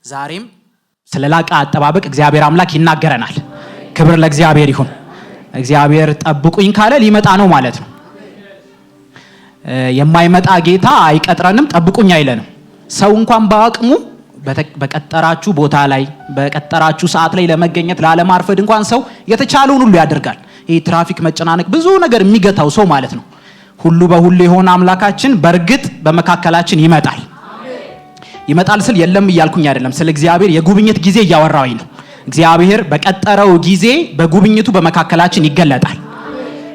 ዛሬም ስለላቀ አጠባበቅ እግዚአብሔር አምላክ ይናገረናል። ክብር ለእግዚአብሔር ይሁን። እግዚአብሔር ጠብቁኝ ካለ ሊመጣ ነው ማለት ነው። የማይመጣ ጌታ አይቀጥረንም፣ ጠብቁኝ አይለንም። ሰው እንኳን በአቅሙ በቀጠራችሁ ቦታ ላይ በቀጠራችሁ ሰዓት ላይ ለመገኘት ላለማርፈድ እንኳን ሰው የተቻለውን ሁሉ ያደርጋል። ይሄ ትራፊክ መጨናነቅ ብዙ ነገር የሚገታው ሰው ማለት ነው። ሁሉ በሁሉ የሆነ አምላካችን በእርግጥ በመካከላችን ይመጣል። ይመጣል ስል የለም እያልኩኝ አይደለም። ስለ እግዚአብሔር የጉብኝት ጊዜ እያወራሁኝ ነው። እግዚአብሔር በቀጠረው ጊዜ በጉብኝቱ በመካከላችን ይገለጣል።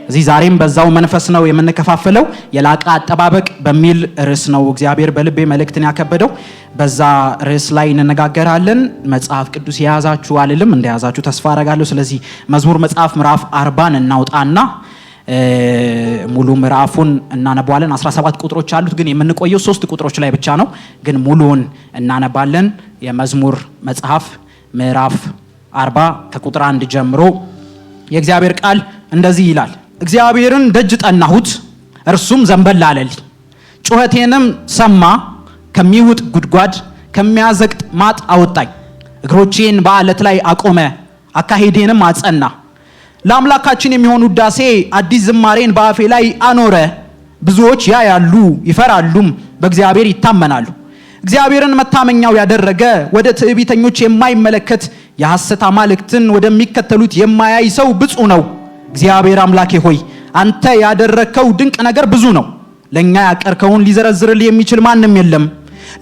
እዚህ ዛሬም በዛው መንፈስ ነው የምንከፋፈለው። የላቀ አጠባበቅ በሚል ርዕስ ነው እግዚአብሔር በልቤ መልእክትን ያከበደው። በዛ ርዕስ ላይ እንነጋገራለን። መጽሐፍ ቅዱስ የያዛችሁ አልልም፣ እንደያዛችሁ ተስፋ አደርጋለሁ። ስለዚህ መዝሙር መጽሐፍ ምዕራፍ 40 እናውጣና ሙሉ ምዕራፉን እናነባለን። 17 ቁጥሮች አሉት፣ ግን የምንቆየው 3 ቁጥሮች ላይ ብቻ ነው። ግን ሙሉውን እናነባለን። የመዝሙር መጽሐፍ ምዕራፍ 40 ከቁጥር 1 ጀምሮ የእግዚአብሔር ቃል እንደዚህ ይላል። እግዚአብሔርን ደጅ ጠናሁት፣ እርሱም ዘንበል አለልኝ። ጩኸቴንም ሰማ፣ ከሚውጥ ጉድጓድ ከሚያዘቅጥ ማጥ አወጣኝ። እግሮቼን በአለት ላይ አቆመ፣ አካሄዴንም አጸና። ለአምላካችን የሚሆን ውዳሴ አዲስ ዝማሬን በአፌ ላይ አኖረ። ብዙዎች ያያሉ ይፈራሉም፣ በእግዚአብሔር ይታመናሉ። እግዚአብሔርን መታመኛው ያደረገ ወደ ትዕቢተኞች የማይመለከት የሐሰት አማልክትን ወደሚከተሉት የማያይ ሰው ብፁዕ ነው። እግዚአብሔር አምላኬ ሆይ አንተ ያደረከው ድንቅ ነገር ብዙ ነው። ለኛ ያቀርከውን ሊዘረዝርልህ የሚችል ማንም የለም።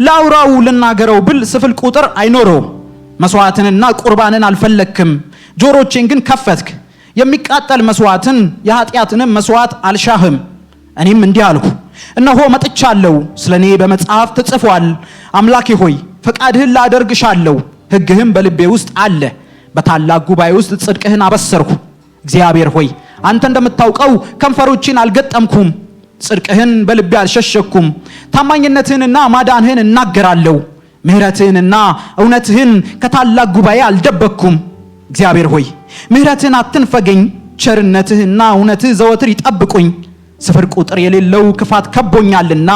ላውራው ልናገረው ብል ስፍል ቁጥር አይኖረውም። መስዋዕትንና ቁርባንን አልፈለክም፣ ጆሮቼን ግን ከፈትክ። የሚቃጠል መስዋዕትን የኃጢአትንም መስዋዕት አልሻህም። እኔም እንዲህ አልኩ፣ እነሆ መጥቻለሁ፣ ስለኔ በመጽሐፍ ተጽፏል። አምላኬ ሆይ ፈቃድህን ላደርግሻለሁ፣ ሕግህም በልቤ ውስጥ አለ። በታላቅ ጉባኤ ውስጥ ጽድቅህን አበሰርኩ። እግዚአብሔር ሆይ አንተ እንደምታውቀው ከንፈሮችን አልገጠምኩም፣ ጽድቅህን በልቤ አልሸሸኩም። ታማኝነትህንና ማዳንህን እናገራለሁ፣ ምሕረትህንና እውነትህን ከታላቅ ጉባኤ አልደበቅኩም። እግዚአብሔር ሆይ ምሕረትህን አትንፈገኝ፣ ቸርነትህና እውነትህ ዘወትር ይጠብቁኝ። ስፍር ቁጥር የሌለው ክፋት ከቦኛልና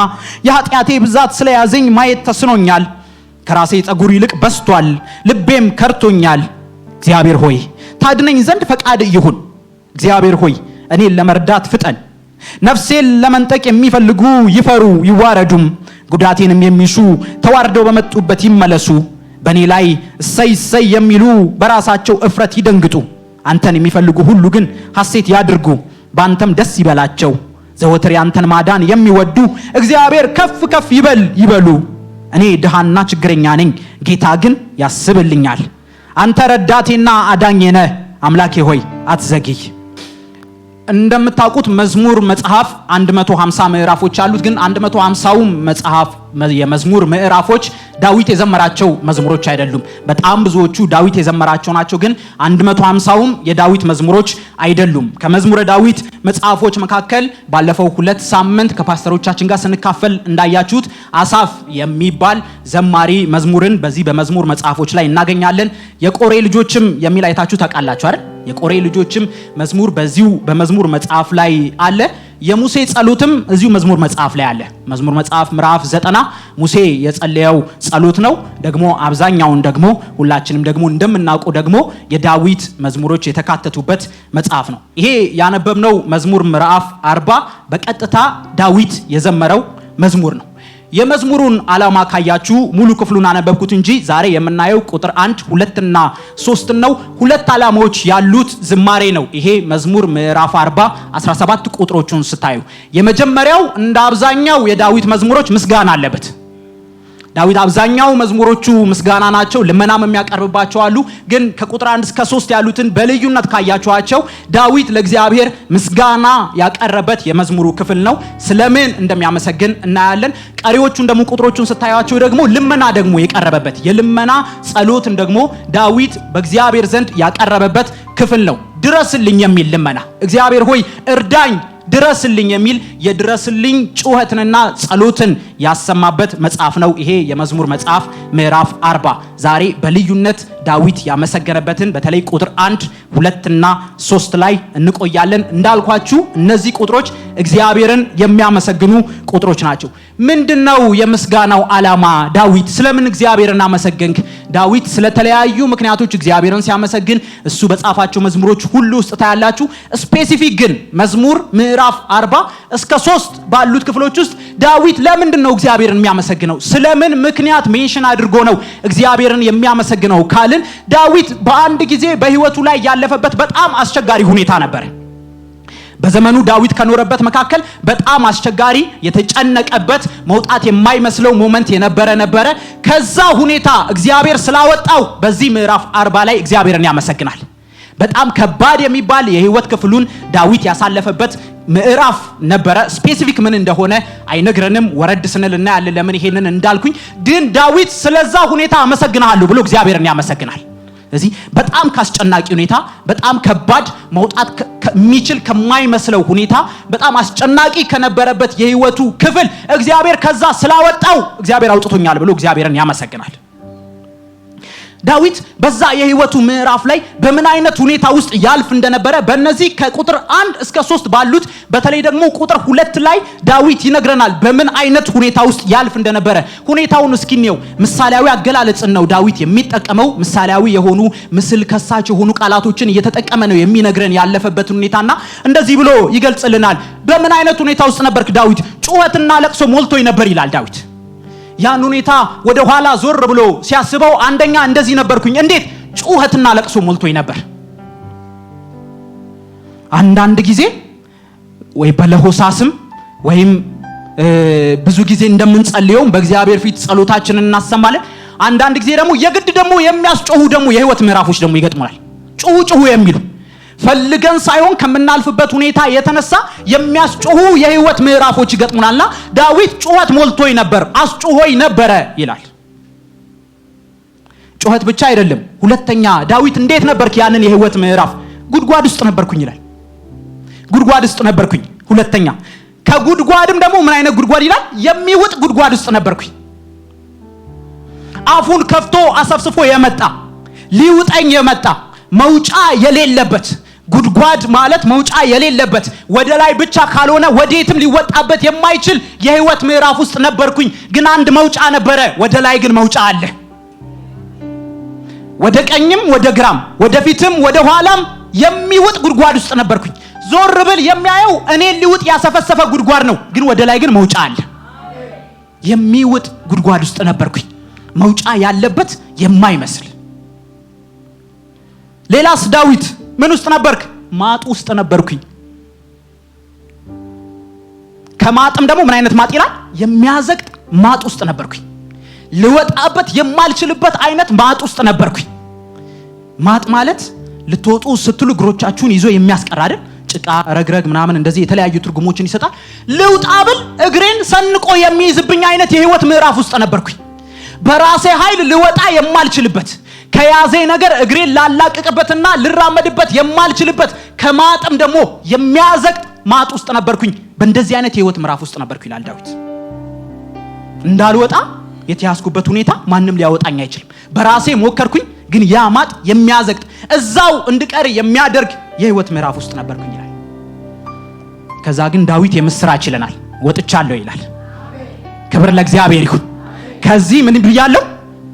የኃጢአቴ ብዛት ስለያዘኝ ማየት ተስኖኛል። ከራሴ ጸጉር ይልቅ በስቷል፣ ልቤም ከርቶኛል። እግዚአብሔር ሆይ ታድነኝ ዘንድ ፈቃድ ይሁን። እግዚአብሔር ሆይ እኔን ለመርዳት ፍጠን። ነፍሴን ለመንጠቅ የሚፈልጉ ይፈሩ ይዋረዱም፣ ጉዳቴንም የሚሹ ተዋርደው በመጡበት ይመለሱ። በእኔ ላይ እሰይ እሰይ የሚሉ በራሳቸው እፍረት ይደንግጡ። አንተን የሚፈልጉ ሁሉ ግን ሐሴት ያድርጉ፣ በአንተም ደስ ይበላቸው። ዘወትር ያንተን ማዳን የሚወዱ እግዚአብሔር ከፍ ከፍ ይበል ይበሉ። እኔ ድሃና ችግረኛ ነኝ፣ ጌታ ግን ያስብልኛል። አንተ ረዳቴና አዳኜ ነህ፣ አምላኬ ሆይ አትዘግይ። እንደምታውቁት መዝሙር መጽሐፍ 150 ምዕራፎች አሉት። ግን 150ው መጽሐፍ የመዝሙር ምዕራፎች ዳዊት የዘመራቸው መዝሙሮች አይደሉም። በጣም ብዙዎቹ ዳዊት የዘመራቸው ናቸው። ግን 150ውም የዳዊት መዝሙሮች አይደሉም። ከመዝሙረ ዳዊት መጽሐፎች መካከል ባለፈው 2 ሳምንት ከፓስተሮቻችን ጋር ስንካፈል እንዳያችሁት አሳፍ የሚባል ዘማሪ መዝሙርን በዚህ በመዝሙር መጽሐፎች ላይ እናገኛለን። የቆሬ ልጆችም የሚል አይታችሁ ታውቃላችሁ አይደል? የቆሬ ልጆችም መዝሙር በዚሁ በመዝሙር መጽሐፍ ላይ አለ። የሙሴ ጸሎትም እዚሁ መዝሙር መጽሐፍ ላይ አለ። መዝሙር መጽሐፍ ምዕራፍ 90 ሙሴ የጸለየው ጸሎት ነው። ደግሞ አብዛኛውን ደግሞ ሁላችንም ደግሞ እንደምናውቀው ደግሞ የዳዊት መዝሙሮች የተካተቱበት መጽሐፍ ነው። ይሄ ያነበብነው መዝሙር ምዕራፍ 40 በቀጥታ ዳዊት የዘመረው መዝሙር ነው። የመዝሙሩን ዓላማ ካያችሁ ሙሉ ክፍሉን አነበብኩት እንጂ ዛሬ የምናየው ቁጥር 1፣ 2 እና 3 ነው። 2 ዓላማዎች ያሉት ዝማሬ ነው። ይሄ መዝሙር ምዕራፍ 40 17 ቁጥሮቹን ስታዩ የመጀመሪያው እንደ አብዛኛው የዳዊት መዝሙሮች ምስጋና አለበት። ዳዊት አብዛኛው መዝሙሮቹ ምስጋና ናቸው። ልመናም የሚያቀርብባቸው አሉ። ግን ከቁጥር 1 እስከ 3 ያሉትን በልዩነት ካያችኋቸው ዳዊት ለእግዚአብሔር ምስጋና ያቀረበት የመዝሙሩ ክፍል ነው። ስለምን እንደሚያመሰግን እናያለን። ቀሪዎቹን ደግሞ ቁጥሮቹን ስታያቸው ደግሞ ልመና ደግሞ የቀረበበት የልመና ጸሎትን ደግሞ ዳዊት በእግዚአብሔር ዘንድ ያቀረበበት ክፍል ነው። ድረስልኝ የሚል ልመና፣ እግዚአብሔር ሆይ እርዳኝ ድረስልኝ የሚል የድረስልኝ ጩኸትንና ጸሎትን ያሰማበት መጽሐፍ ነው። ይሄ የመዝሙር መጽሐፍ ምዕራፍ 40 ዛሬ በልዩነት ዳዊት ያመሰገነበትን በተለይ ቁጥር 1 2 እና 3 ላይ እንቆያለን። እንዳልኳችሁ እነዚህ ቁጥሮች እግዚአብሔርን የሚያመሰግኑ ቁጥሮች ናቸው። ምንድነው የምስጋናው ዓላማ? ዳዊት ስለምን እግዚአብሔርን አመሰገንክ? ዳዊት ስለተለያዩ ምክንያቶች እግዚአብሔርን ሲያመሰግን እሱ በጻፋቸው መዝሙሮች ሁሉ ውስጥ ታያላችሁ። ስፔሲፊክ ግን መዝሙር ምዕራፍ 40 እስከ 3 ባሉት ክፍሎች ውስጥ ዳዊት ለምንድነው እግዚአብሔርን የሚያመሰግነው? ስለምን ምክንያት ሜንሽን አድርጎ ነው እግዚአብሔርን የሚያመሰግነው ካልን ዳዊት በአንድ ጊዜ በህይወቱ ላይ ያለፈበት በጣም አስቸጋሪ ሁኔታ ነበር። በዘመኑ ዳዊት ከኖረበት መካከል በጣም አስቸጋሪ የተጨነቀበት መውጣት የማይመስለው ሞመንት የነበረ ከዛ ሁኔታ እግዚአብሔር ስላወጣው በዚህ ምዕራፍ 40 ላይ እግዚአብሔርን ያመሰግናል። በጣም ከባድ የሚባል የህይወት ክፍሉን ዳዊት ያሳለፈበት ምዕራፍ ነበረ። ስፔሲፊክ ምን እንደሆነ አይነግረንም። ወረድ ስንል እናያለን ለምን ይሄንን እንዳልኩኝ። ግን ዳዊት ስለዛ ሁኔታ አመሰግናለሁ ብሎ እግዚአብሔርን ያመሰግናል። ስለዚህ በጣም ካስጨናቂ ሁኔታ፣ በጣም ከባድ መውጣት ከሚችል ከማይመስለው ሁኔታ፣ በጣም አስጨናቂ ከነበረበት የህይወቱ ክፍል እግዚአብሔር ከዛ ስላወጣው እግዚአብሔር አውጥቶኛል ብሎ እግዚአብሔርን ያመሰግናል። ዳዊት በዛ የህይወቱ ምዕራፍ ላይ በምን አይነት ሁኔታ ውስጥ ያልፍ እንደነበረ በእነዚህ ከቁጥር 1 እስከ 3 ባሉት በተለይ ደግሞ ቁጥር 2 ላይ ዳዊት ይነግረናል በምን አይነት ሁኔታ ውስጥ ያልፍ እንደነበረ። ሁኔታውን እስኪኔው ምሳሌያዊ አገላለጽን ነው ዳዊት የሚጠቀመው። ምሳሌያዊ የሆኑ ምስል ከሳች የሆኑ ቃላቶችን እየተጠቀመ ነው የሚነግረን ያለፈበት ሁኔታና እንደዚህ ብሎ ይገልጽልናል። በምን አይነት ሁኔታ ውስጥ ነበርክ ዳዊት? ጩኸትና ለቅሶ ሞልቶኝ ነበር ይላል ዳዊት። ያን ሁኔታ ወደ ኋላ ዞር ብሎ ሲያስበው አንደኛ እንደዚህ ነበርኩኝ። እንዴት? ጩኸትና ለቅሶ ሞልቶኝ ነበር። አንዳንድ ጊዜ ወይ በለሆሳስም ወይም ብዙ ጊዜ እንደምንጸልየው በእግዚአብሔር ፊት ጸሎታችንን እናሰማለን። አንዳንድ ጊዜ ደግሞ የግድ ደግሞ የሚያስጮሁ ደግሞ የህይወት ምዕራፎች ደግሞ ይገጥሙናል። ጩሁ የሚሉ ፈልገን ሳይሆን ከምናልፍበት ሁኔታ የተነሳ የሚያስጮሁ የህይወት ምዕራፎች ይገጥሙናልና ዳዊት ጩኸት ሞልቶኝ ነበር፣ አስጮሆኝ ነበር ይላል። ጩኸት ብቻ አይደለም። ሁለተኛ ዳዊት እንዴት ነበርክ? ያንን የህይወት ምዕራፍ ጉድጓድ ውስጥ ነበርኩኝ ይላል። ጉድጓድ ውስጥ ነበርኩኝ። ሁለተኛ ከጉድጓድም ደግሞ ምን አይነት ጉድጓድ ይላል? የሚውጥ ጉድጓድ ውስጥ ነበርኩኝ። አፉን ከፍቶ አሰፍስፎ የመጣ ሊውጠኝ የመጣ መውጫ የሌለበት ጉድጓድ ማለት መውጫ የሌለበት ወደ ላይ ብቻ ካልሆነ ወዴትም ሊወጣበት የማይችል የህይወት ምዕራፍ ውስጥ ነበርኩኝ። ግን አንድ መውጫ ነበረ፣ ወደ ላይ ግን መውጫ አለ። ወደ ቀኝም ወደ ግራም ወደ ፊትም ወደ ኋላም የሚውጥ ጉድጓድ ውስጥ ነበርኩኝ። ዞር ብል የሚያየው እኔን ሊውጥ ያሰፈሰፈ ጉድጓድ ነው፣ ግን ወደ ላይ ግን መውጫ አለ። የሚውጥ ጉድጓድ ውስጥ ነበርኩኝ፣ መውጫ ያለበት የማይመስል። ሌላስ ዳዊት ምን ውስጥ ነበርክ? ማጥ ውስጥ ነበርኩኝ። ከማጥም ደግሞ ምን አይነት ማጥ ይላል? የሚያዘግጥ ማጥ ውስጥ ነበርኩኝ። ልወጣበት የማልችልበት አይነት ማጥ ውስጥ ነበርኩኝ። ማጥ ማለት ልትወጡ ስትሉ እግሮቻችሁን ይዞ የሚያስቀር አይደል? ጭቃ ረግረግ ምናምን እንደዚህ የተለያዩ ትርጉሞችን ይሰጣል። ልውጣብል እግሬን ሰንቆ የሚይዝብኝ አይነት የህይወት ምዕራፍ ውስጥ ነበርኩኝ። በራሴ ኃይል ልወጣ የማልችልበት ከያዘ ነገር እግሬን ላላቅቅበትና ልራመድበት የማልችልበት ከማጥም ደግሞ የሚያዘግጥ ማጥ ውስጥ ነበርኩኝ። በእንደዚህ አይነት የህይወት ምዕራፍ ውስጥ ነበርኩ ይላል ዳዊት። እንዳልወጣ የተያዝኩበት ሁኔታ ማንም ሊያወጣኝ አይችልም። በራሴ ሞከርኩኝ፣ ግን ያ ማጥ የሚያዘግጥ እዛው እንድቀር የሚያደርግ የህይወት ምዕራፍ ውስጥ ነበርኩኝ ይላል። ከዛ ግን ዳዊት የምስራች ይለናል፣ ወጥቻለሁ ይላል። ክብር ለእግዚአብሔር ይሁን። ከዚህ ምን ብያለሁ?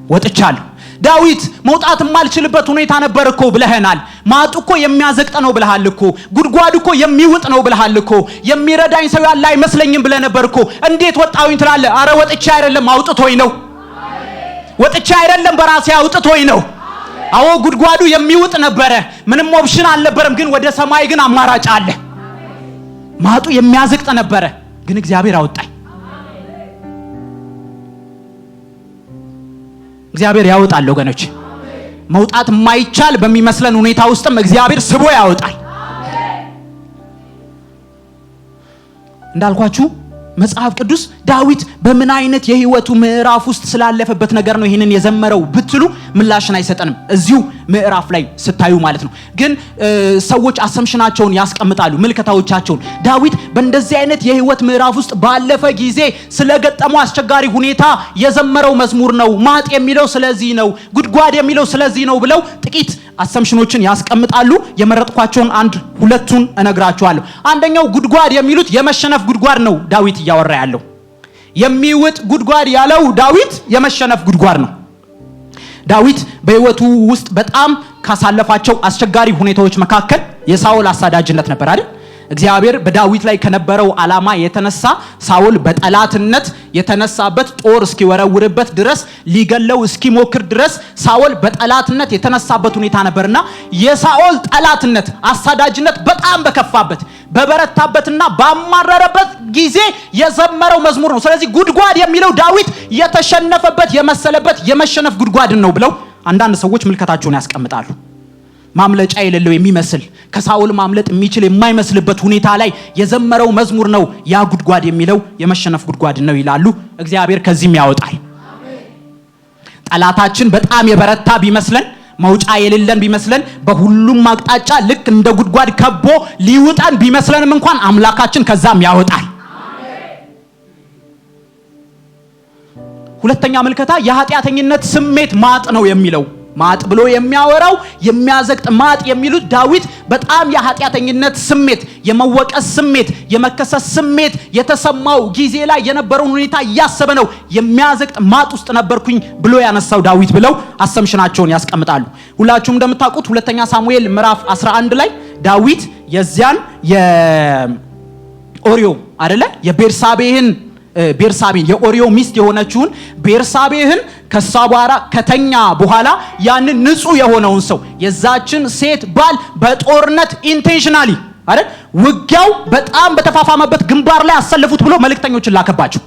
ወጥቻለሁ። ዳዊት መውጣት የማልችልበት ሁኔታ ነበር እኮ ብለህናል። ማጡ እኮ የሚያዘግጥ ነው ብለሃል እኮ። ጉድጓዱ እኮ የሚውጥ ነው ብለሃል እኮ። የሚረዳኝ ሰው ያለ አይመስለኝም ብለህ ነበር እኮ። እንዴት ወጣሁኝ ትላለህ? አረ ወጥቼ አይደለም አውጥቶኝ ነው። ወጥቼ አይደለም በራሴ አውጥቶኝ ነው። አዎ ጉድጓዱ የሚውጥ ነበረ፣ ምንም ኦፕሽን አልነበረም። ግን ወደ ሰማይ ግን አማራጭ አለ። ማጡ የሚያዘግጥ ነበረ፣ ግን እግዚአብሔር አወጣኝ። እግዚአብሔር ያወጣል ወገኖች። መውጣት የማይቻል በሚመስለን ሁኔታ ውስጥም እግዚአብሔር ስቦ ያወጣል። እንዳልኳችሁ መጽሐፍ ቅዱስ ዳዊት በምን አይነት የህይወቱ ምዕራፍ ውስጥ ስላለፈበት ነገር ነው ይሄንን የዘመረው ብትሉ ምላሽን አይሰጠንም እዚሁ ምዕራፍ ላይ ስታዩ ማለት ነው። ግን ሰዎች አሰምሽናቸውን ያስቀምጣሉ ምልከታዎቻቸውን። ዳዊት በእንደዚህ አይነት የህይወት ምዕራፍ ውስጥ ባለፈ ጊዜ ስለገጠመው አስቸጋሪ ሁኔታ የዘመረው መዝሙር ነው። ማጥ የሚለው ስለዚህ ነው፣ ጉድጓድ የሚለው ስለዚህ ነው ብለው ጥቂት አሰምሽኖችን ያስቀምጣሉ። የመረጥኳቸውን አንድ ሁለቱን እነግራችኋለሁ። አንደኛው ጉድጓድ የሚሉት የመሸነፍ ጉድጓድ ነው ዳዊት እያወራ ያለው። የሚውጥ ጉድጓድ ያለው ዳዊት የመሸነፍ ጉድጓድ ነው። ዳዊት በህይወቱ ውስጥ በጣም ካሳለፋቸው አስቸጋሪ ሁኔታዎች መካከል የሳኦል አሳዳጅነት ነበር አይደል? እግዚአብሔር በዳዊት ላይ ከነበረው ዓላማ የተነሳ ሳኦል በጠላትነት የተነሳበት ጦር እስኪወረውርበት ድረስ ሊገለው እስኪሞክር ድረስ ሳኦል በጠላትነት የተነሳበት ሁኔታ ነበርና የሳኦል ጠላትነት አሳዳጅነት በጣም በከፋበት በበረታበትና ባማረረበት ጊዜ የዘመረው መዝሙር ነው። ስለዚህ ጉድጓድ የሚለው ዳዊት የተሸነፈበት የመሰለበት የመሸነፍ ጉድጓድን ነው ብለው አንዳንድ ሰዎች ምልከታቸውን ያስቀምጣሉ። ማምለጫ የሌለው የሚመስል ከሳኦል ማምለጥ የሚችል የማይመስልበት ሁኔታ ላይ የዘመረው መዝሙር ነው ያ ጉድጓድ የሚለው የመሸነፍ ጉድጓድ ነው ይላሉ። እግዚአብሔር ከዚህም ያወጣል። ጠላታችን በጣም የበረታ ቢመስለን መውጫ የሌለን ቢመስለን በሁሉም አቅጣጫ ልክ እንደ ጉድጓድ ከቦ ሊውጠን ቢመስለንም እንኳን አምላካችን ከዛም ያወጣል። ሁለተኛ ምልከታ የኃጢአተኝነት ስሜት ማጥ ነው የሚለው ማጥ ብሎ የሚያወራው የሚያዘቅጥ ማጥ የሚሉት ዳዊት በጣም የኃጢአተኝነት ስሜት የመወቀስ ስሜት የመከሰስ ስሜት የተሰማው ጊዜ ላይ የነበረውን ሁኔታ ያሰበ ነው። የሚያዘቅጥ ማጥ ውስጥ ነበርኩኝ ብሎ ያነሳው ዳዊት ብለው አሰምሽናቸውን ያስቀምጣሉ። ሁላችሁም እንደምታውቁት ሁለተኛ ሳሙኤል ምዕራፍ 11 ላይ ዳዊት የዚያን የኦሪዮ አይደለ የቤርሳቤህን የኦሪዮ ሚስት የሆነችውን ቤርሳቤህን ከሳባራ ከተኛ በኋላ ያንን ንጹህ የሆነውን ሰው የዛችን ሴት ባል በጦርነት ኢንቴንሽናሊ አይደል ውጊያው በጣም በተፋፋመበት ግንባር ላይ አሰልፉት ብሎ መልእክተኞችን ላከባቸው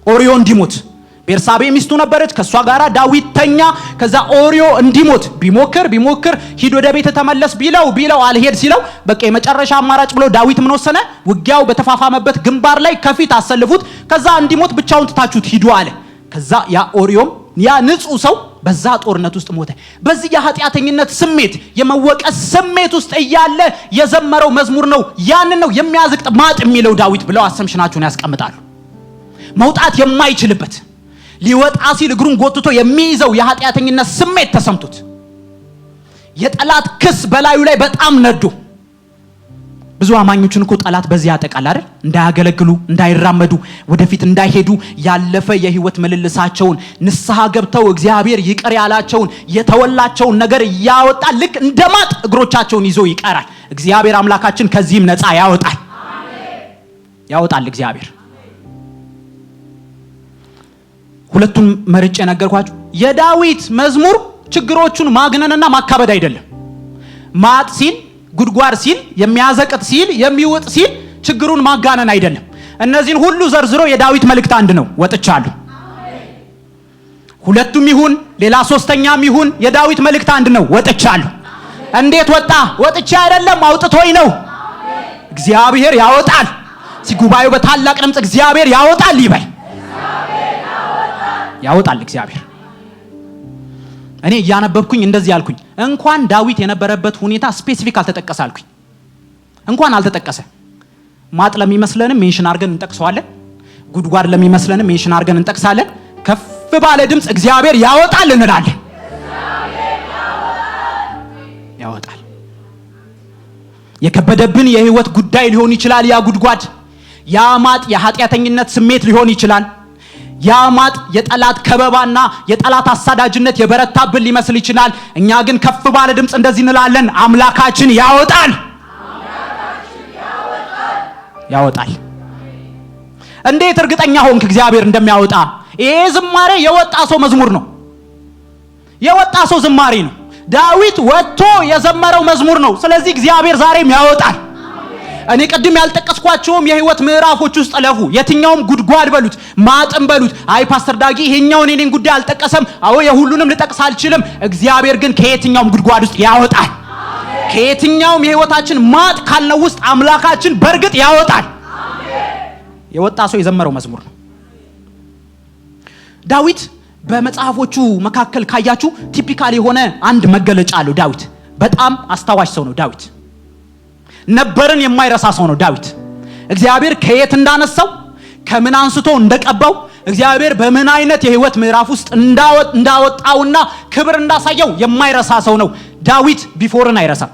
ኦሪዮ እንዲሞት። ቤርሳቤ ሚስቱ ነበረች፣ ከሷ ጋራ ዳዊት ተኛ። ከዛ ኦሪዮ እንዲሞት ቢሞክር ሂድ ወደ ቤት ተመለስ ቢለው አልሄድ ሲለው በቃ የመጨረሻ አማራጭ ብሎ ዳዊት ምን ወሰነ? ውጊያው በተፋፋመበት ግንባር ላይ ከፊት አሰልፉት፣ ከዛ እንዲሞት ብቻውን ትታችሁት ሂዱ አለ። ከዛ ያ ኦሪዮም ያ ንጹህ ሰው በዛ ጦርነት ውስጥ ሞተ። በዚህ የኃጢአተኝነት ስሜት የመወቀስ ስሜት ውስጥ እያለ የዘመረው መዝሙር ነው። ያንን ነው የሚያዝቅጥ ማጥ የሚለው ዳዊት ብለው አሰምሽናቸውን ያስቀምጣሉ። መውጣት የማይችልበት ሊወጣ ሲል እግሩን ጎትቶ የሚይዘው የኃጢአተኝነት ስሜት ተሰምቶት የጠላት ክስ በላዩ ላይ በጣም ነዶ ብዙ አማኞችን እኮ ጠላት በዚህ ያጠቃል አይደል? እንዳያገለግሉ፣ እንዳይራመዱ፣ ወደፊት እንዳይሄዱ ያለፈ የህይወት መልልሳቸውን ንስሐ ገብተው እግዚአብሔር ይቅር ያላቸውን የተወላቸውን ነገር ያወጣ ልክ እንደማጥ እግሮቻቸውን ይዞ ይቀራል። እግዚአብሔር አምላካችን ከዚህም ነፃ ያወጣል። ያወጣል እግዚአብሔር። ሁለቱን መርጬ ነገርኳችሁ። የዳዊት መዝሙር ችግሮቹን ማግነንና ማካበድ አይደለም። ማጥ ሲል ጉድጓድ ሲል የሚያዘቅጥ ሲል የሚውጥ ሲል ችግሩን ማጋነን አይደለም። እነዚህን ሁሉ ዘርዝሮ የዳዊት መልእክት አንድ ነው፣ ወጥቻለሁ። ሁለቱም ይሁን ሌላ ሶስተኛም ይሁን የዳዊት መልእክት አንድ ነው፣ ወጥቻለሁ። እንዴት ወጣ? ወጥቻ አይደለም አውጥቶኝ ነው። እግዚአብሔር ያወጣል። ሲጉባኤው በታላቅ ድምጽ እግዚአብሔር ያወጣል ይበል። ያወጣል እግዚአብሔር። እኔ ያነበብኩኝ እንደዚህ ያልኩኝ እንኳን ዳዊት የነበረበት ሁኔታ ስፔሲፊክ አልተጠቀሰ አልኩኝ። እንኳን አልተጠቀሰ። ማጥ ለሚመስለንም ሜንሽን አድርገን እንጠቅሰዋለን። ጉድጓድ ለሚመስለንም ሜንሽን አድርገን እንጠቅሳለን። ከፍ ባለ ድምጽ እግዚአብሔር ያወጣል እንላለን። ያወጣል። የከበደብን የህይወት ጉዳይ ሊሆን ይችላል። ያ ጉድጓድ ያ ማጥ የኃጢአተኝነት ስሜት ሊሆን ይችላል። ያ ማጥ የጠላት ከበባና የጠላት አሳዳጅነት የበረታብን ሊመስል ይችላል። እኛ ግን ከፍ ባለ ድምጽ እንደዚህ እንላለን፣ አምላካችን ያወጣል። ያወጣል። እንዴት እርግጠኛ ሆንክ እግዚአብሔር እንደሚያወጣ? ይሄ ዝማሬ የወጣ ሰው መዝሙር ነው። የወጣ ሰው ዝማሬ ነው። ዳዊት ወጥቶ የዘመረው መዝሙር ነው። ስለዚህ እግዚአብሔር ዛሬም ያወጣል። እኔ ቀድም ያልጠቀስኳቸውም የህይወት ምዕራፎች ውስጥ ለፉ የትኛውም ጉድጓድ በሉት ማጥም በሉት አይ ፓስተር ዳጊ ይሄኛውን እኔን ጉዳይ አልጠቀሰም፣ አዎ የሁሉንም ልጠቅስ አልችልም። እግዚአብሔር ግን ከየትኛውም ጉድጓድ ውስጥ ያወጣል። ከየትኛውም የህይወታችን ማጥ ካልነው ውስጥ አምላካችን በርግጥ ያወጣል። የወጣ ሰው የዘመረው መዝሙር ነው። ዳዊት በመጽሐፎቹ መካከል ካያችሁ ቲፒካል የሆነ አንድ መገለጫ አለው። ዳዊት በጣም አስተዋሽ ሰው ነው። ዳዊት ነበርን የማይረሳ ሰው ነው። ዳዊት እግዚአብሔር ከየት እንዳነሳው ከምን አንስቶ እንደቀባው እግዚአብሔር በምን አይነት የህይወት ምዕራፍ ውስጥ እንዳወጣውና ክብር እንዳሳየው የማይረሳ ሰው ነው። ዳዊት ቢፎርን አይረሳም፣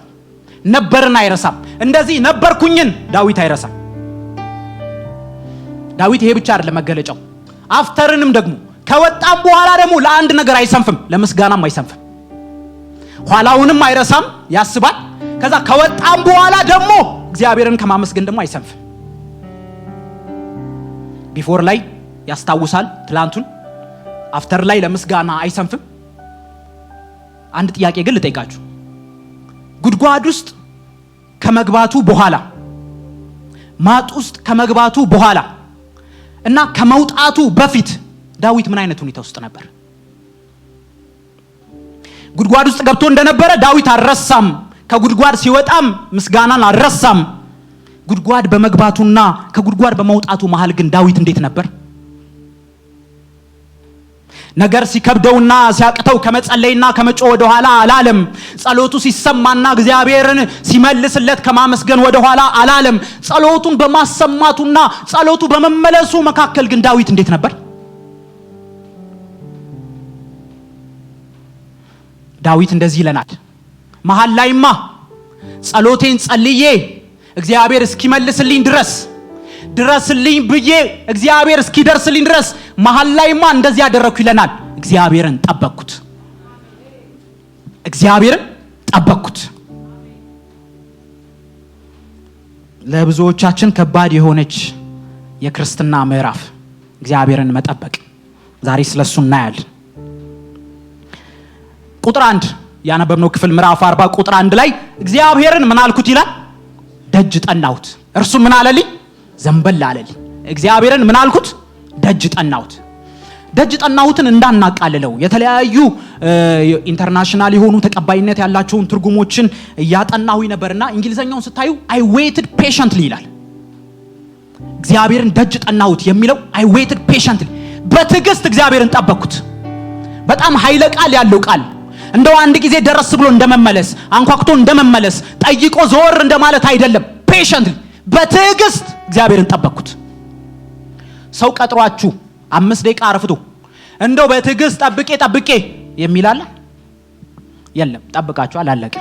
ነበርን አይረሳም። እንደዚህ ነበርኩኝን ዳዊት አይረሳም። ዳዊት ይሄ ብቻ አይደለም መገለጫው፣ አፍተርንም ደግሞ ከወጣም በኋላ ደግሞ ለአንድ ነገር አይሰንፍም፣ ለምስጋናም አይሰንፍም። ኋላውንም አይረሳም፣ ያስባል። ከዛ ከወጣም በኋላ ደግሞ እግዚአብሔርን ከማመስገን ደግሞ አይሰንፍም። ቢፎር ላይ ያስታውሳል ትላንቱን፣ አፍተር ላይ ለምስጋና አይሰንፍም። አንድ ጥያቄ ግን ልጠይቃችሁ። ጉድጓድ ውስጥ ከመግባቱ በኋላ፣ ማጥ ውስጥ ከመግባቱ በኋላ እና ከመውጣቱ በፊት ዳዊት ምን አይነት ሁኔታ ውስጥ ነበር? ጉድጓድ ውስጥ ገብቶ እንደነበረ ዳዊት አልረሳም። ከጉድጓድ ሲወጣም ምስጋናን አልረሳም። ጉድጓድ በመግባቱና ከጉድጓድ በመውጣቱ መሃል ግን ዳዊት እንዴት ነበር? ነገር ሲከብደውና ሲያቅተው ከመጸለይና ከመጮህ ወደ ኋላ አላለም። ጸሎቱ ሲሰማና እግዚአብሔርን ሲመልስለት ከማመስገን ወደ ኋላ አላለም። ጸሎቱን በማሰማቱና ጸሎቱ በመመለሱ መካከል ግን ዳዊት እንዴት ነበር? ዳዊት እንደዚህ ይለናል። መሃል ላይማ ጸሎቴን ጸልዬ እግዚአብሔር እስኪመልስልኝ ድረስልኝ ብዬ እግዚአብሔር እስኪደርስልኝ ድረስ መሃል ላይማ እንደዚህ ያደረኩ ይለናል። እግዚአብሔርን ጠበቅኩት። ለብዙዎቻችን ከባድ የሆነች የክርስትና ምዕራፍ እግዚአብሔርን መጠበቅ። ዛሬ ስለሱ እናያለን። ቁጥር 1 ያነበብነው ክፍል ምዕራፍ 40 ቁጥር 1 ላይ እግዚአብሔርን ምን አልኩት ይላል? ደጅ ጠናሁት፣ እርሱ ምን አለልኝ? ዘንበል አለልኝ። እግዚአብሔርን ምን አልኩት? ደጅ ጠናሁት። ደጅ ጠናሁትን እንዳናቃልለው የተለያዩ ኢንተርናሽናል የሆኑ ተቀባይነት ያላቸውን ትርጉሞችን ያጠናሁ ነበርና እንግሊዘኛውን ስታዩ I waited patiently ይላል። እግዚአብሔርን ደጅ ጠናሁት የሚለው I waited patiently፣ በትዕግስት እግዚአብሔርን ጠበቅኩት። በጣም ኃይለ ቃል ያለው ቃል። እንደው አንድ ጊዜ ደረስ ብሎ እንደመመለስ፣ አንኳክቶ እንደመመለስ፣ ጠይቆ ዞር እንደማለት አይደለም። patiently በትዕግስት እግዚአብሔርን ጠበቅኩት። ሰው ቀጥሯችሁ 5 ደቂቃ አረፍቱ እንደው በትዕግስት ጠብቄ የሚላል የለም። ጠብቃችኋል፣ አለቀ።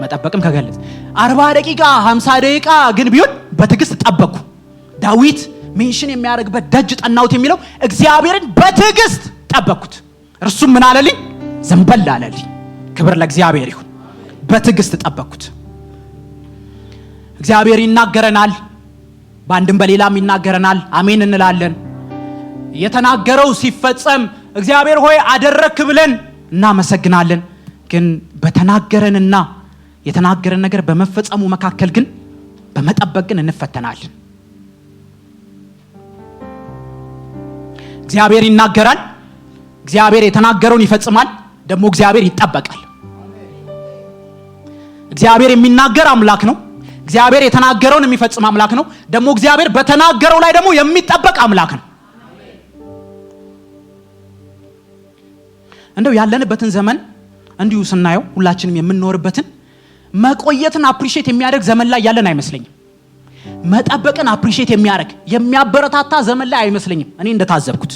መጠበቅም ከገለጽ 40 ደቂቃ 50 ደቂቃ ግን ቢሆን በትዕግስት ጠበቅኩ። ዳዊት ሜንሽን የሚያደርግበት ደጅ ጠናሁት የሚለው እግዚአብሔርን በትዕግስት ጠበቅኩት፣ እርሱም ምን አለልኝ? ዘንበል አለልኝ። ክብር ለእግዚአብሔር ይሁን። በትዕግስት ጠበቅኩት። እግዚአብሔር ይናገረናል፣ በአንድም በሌላም ይናገረናል። አሜን እንላለን። የተናገረው ሲፈጸም እግዚአብሔር ሆይ አደረክ ብለን እናመሰግናለን። ግን በተናገረንና የተናገረን ነገር በመፈጸሙ መካከል ግን በመጠበቅ ግን እንፈተናለን። እግዚአብሔር ይናገራል፣ እግዚአብሔር የተናገረውን ይፈጽማል፣ ደግሞ እግዚአብሔር ይጠበቃል። እግዚአብሔር የሚናገር አምላክ ነው። እግዚአብሔር የተናገረውን የሚፈጽም አምላክ ነው። ደግሞ እግዚአብሔር በተናገረው ላይ ደግሞ የሚጠበቅ አምላክ ነው። እንደው ያለንበትን ዘመን እንዲሁ ስናየው ሁላችንም የምንኖርበትን መቆየትን አፕሪሺየት የሚያደርግ ዘመን ላይ ያለን አይመስለኝም። መጠበቅን አፕሪሺየት የሚያበረታታ ዘመን ላይ አይመስለኝም እኔ እንደታዘብኩት።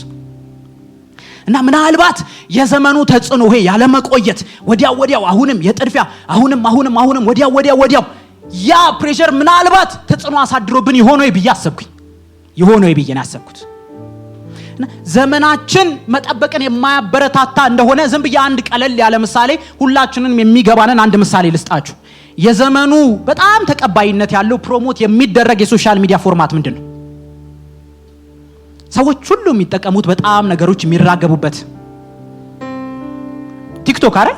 እና ምናልባት የዘመኑ ተጽዕኖ ይሄ ያለ መቆየት ወዲያው አሁንም የጥድፊያ አሁንም ወዲያው ያ ፕሬሸር ምናልባት ተጽዕኖ አሳድሮብን ይሆነው ብዬ አሰብኩት። እና ዘመናችን መጠበቅን የማያበረታታ እንደሆነ ዝም ብዬ አንድ ቀለል ያለ ምሳሌ ሁላችንንም የሚገባንን አንድ ምሳሌ ልስጣችሁ። የዘመኑ በጣም ተቀባይነት ያለው ፕሮሞት የሚደረግ የሶሻል ሚዲያ ፎርማት ምንድነው? ሰዎች ሁሉ የሚጠቀሙት በጣም ነገሮች የሚራገቡበት ቲክቶክ አይደል?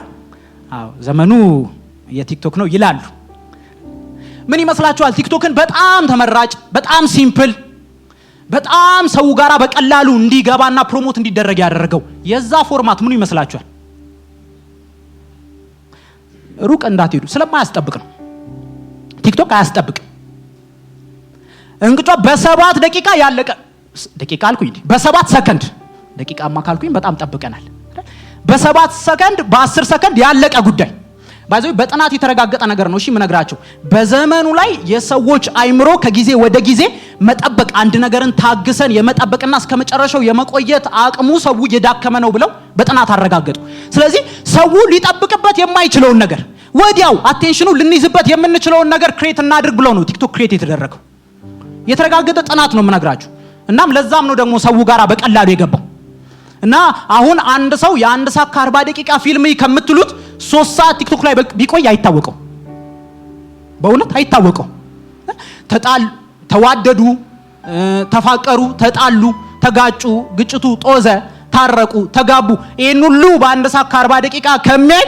አዎ ዘመኑ የቲክቶክ ነው ይላሉ። ምን ይመስላችኋል? ቲክቶክን በጣም ተመራጭ፣ በጣም ሲምፕል፣ በጣም ሰው ጋራ በቀላሉ እንዲገባና ፕሮሞት እንዲደረግ ያደረገው የዛ ፎርማት ምን ይመስላችኋል? ሩቅ እንዳትሄዱ ስለማያስጠብቅ ነው። ቲክቶክ አያስጠብቅም። እንቅጯ በ7 ደቂቃ ያለቀ ደቂቃ አልኩኝ በ7 ሰከንድ ደቂቃማ ካልኩኝ በጣም ጠብቀናል። በ7 ሰከንድ በ10 ሰከንድ ያለቀ ጉዳይ ባይዘው በጥናት የተረጋገጠ ነገር ነው። እሺ ምነግራችሁ በዘመኑ ላይ የሰዎች አይምሮ ከጊዜ ወደ ጊዜ መጠበቅ አንድ ነገርን ታግሰን የመጠበቅና እስከመጨረሻው የመቆየት አቅሙ ሰው እየዳከመ ነው ብለው በጥናት አረጋገጡ። ስለዚህ ሰው ሊጠብቅበት የማይችለውን ነገር ወዲያው አቴንሽኑ ልንይዝበት የምንችለውን ነገር ክሬት እናድርግ ብለው ነው ቲክቶክ ክሬት የተደረገው። የተረጋገጠ ጥናት ነው ምነግራችሁ። እናም ለዛም ነው ደግሞ ሰው ጋራ በቀላሉ የገባው። እና አሁን አንድ ሰው የ1 ሰዓት ከ40 ደቂቃ ፊልም ከምትሉት 3 ሰዓት ቲክቶክ ላይ ቢቆይ አይታወቀው፣ በእውነት አይታወቀው። ተዋደዱ፣ ተፋቀሩ፣ ተጣሉ፣ ተጋጩ፣ ግጭቱ ጦዘ፣ ታረቁ፣ ተጋቡ። ይሄን ሁሉ በ1 ሰዓት ከ40 ደቂቃ ከሚያይ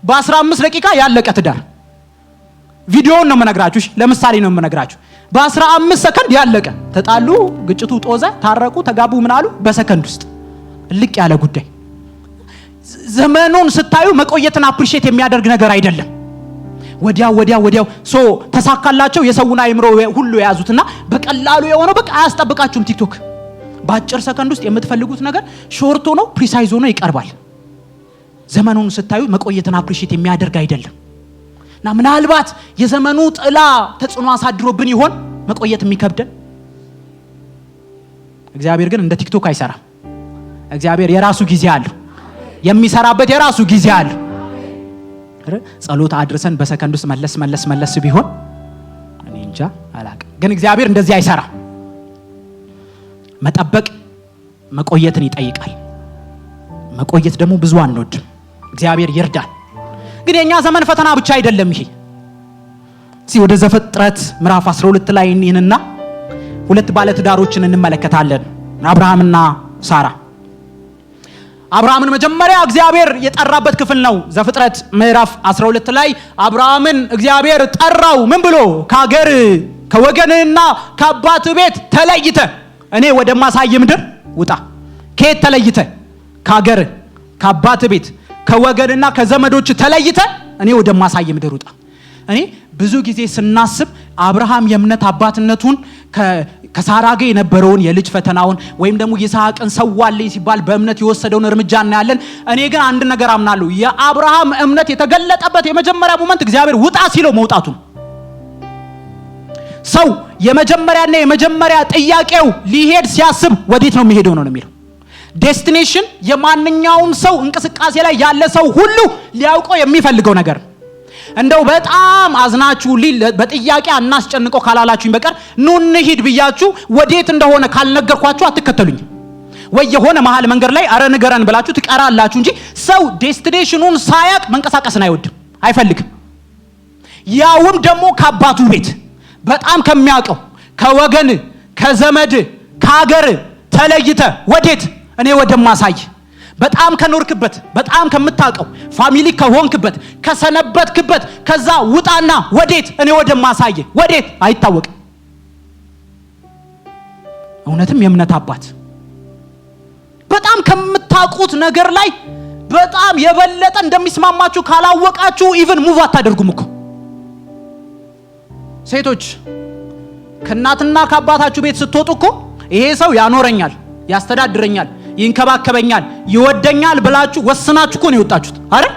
በ15 ደቂቃ ያለቀ ትዳር ቪዲዮውን ነው የምነግራችሁ። ለምሳሌ ነው የምነግራችሁ። በ15 ሰከንድ ያለቀ ተጣሉ፣ ግጭቱ ጦዘ፣ ታረቁ፣ ተጋቡ፣ ምን አሉ በሰከንድ ውስጥ ልቅ ያለ ጉዳይ። ዘመኑን ስታዩ መቆየትን አፕሪሺየት የሚያደርግ ነገር አይደለም። ወዲያው ተሳካላቸው የሰውን አይምሮ ሁሉ የያዙትና በቀላሉ የሆነው በቃ አያስጠብቃችሁም። ቲክቶክ በአጭር ሰከንድ ውስጥ የምትፈልጉት ነገር ሾርት ሆኖ ፕሪሳይዝ ሆኖ ይቀርባል። ዘመኑን ስታዩ መቆየትን አፕሪሺየት የሚያደርግ አይደለም። እና ምናልባት የዘመኑ ጥላ ተጽዕኖ አሳድሮብን ይሆን መቆየት የሚከብደን? እግዚአብሔር ግን እንደ ቲክቶክ አይሰራም። እግዚአብሔር የራሱ ጊዜ አለው፣ የሚሰራበት የራሱ ጊዜ አለው። ጸሎት አድርሰን በሰከንድ ውስጥ መለስ ቢሆን እኔ እንጃ አላቅም። ግን እግዚአብሔር እንደዚህ አይሰራም። መጠበቅ መቆየትን ይጠይቃል። መቆየት ደግሞ ብዙ አንወድም። እግዚአብሔር ይርዳል። ግን የኛ ዘመን ፈተና ብቻ አይደለም ይሄ። ወደ ዘፍጥረት ምዕራፍ 12 ላይ እንይና 2 ባለ ትዳሮችን እንመለከታለን፣ አብርሃምና ሳራ። አብርሃምን መጀመሪያ እግዚአብሔር የጠራበት ክፍል ነው። ዘፍጥረት ምዕራፍ 12 ላይ አብርሃምን እግዚአብሔር ጠራው። ምን ብሎ? ከሀገር ከወገንና ከአባት ቤት ተለይተ እኔ ወደ ማሳይ ምድር ውጣ። ከየት ተለይተ? ከሀገር ከአባት ቤት ከወገንና ከዘመዶች ተለይተ እኔ ወደ ማሳይ ምድር ውጣ። እኔ ብዙ ጊዜ ስናስብ አብርሃም የእምነት አባትነቱን ከሳራ ጋር የነበረውን የልጅ ፈተናውን ወይም ደግሞ ይስሐቅን ሰዋልኝ ሲባል በእምነት የወሰደውን እርምጃ እናያለን። እኔ ግን አንድ ነገር አምናለሁ። የአብርሃም እምነት የተገለጠበት የመጀመሪያ ሞመንት እግዚአብሔር ውጣ ሲለው መውጣቱ ነው። ሰው የመጀመሪያና የመጀመሪያ ጥያቄው ሊሄድ ሲያስብ ወዴት ነው የሚሄደው ነው የሚለው። ዴስቲኔሽን የማንኛውም ሰው እንቅስቃሴ ላይ ያለ ሰው ሁሉ ሊያውቀው የሚፈልገው ነገር። እንደው በጣም አዝናችሁ በጥያቄ አናስጨንቀው ካላላችሁኝ በቀር ኑ እንሂድ ብያችሁ ወዴት እንደሆነ ካልነገርኳችሁ አትከተሉኝ። ወይ የሆነ መሃል መንገድ ላይ አረ ንገረን ብላችሁ ትቀራላችሁ እንጂ ሰው ዴስቲኔሽኑን ሳያቅ መንቀሳቀስን አይወድም፣ አይፈልግም። ያውም ደግሞ ከአባቱ ቤት በጣም ከሚያውቀው ከወገን ከዘመድ ከሀገር ተለይተ ወዴት? እኔ ወደማሳይ በጣም ከኖርክበት በጣም ከምታውቀው ፋሚሊ ከሆንክበት ከሰነበትክበት ከዛ ውጣና ወዴት? እኔ ወደማሳይ ወዴት? አይታወቅም። እውነትም የእምነት አባት በጣም ከምታውቁት ነገር ላይ በጣም የበለጠ እንደሚስማማችሁ ካላወቃችሁ ኢቭን ሙቭ አታደርጉም እኮ። ሴቶች ከእናትና ከአባታችሁ ቤት ስትወጡ እኮ ይሄ ሰው ያኖረኛል፣ ያስተዳድረኛል፣ ይንከባከበኛል፣ ይወደኛል ብላችሁ ወስናችሁ እኮ ነው የወጣችሁት አይደል?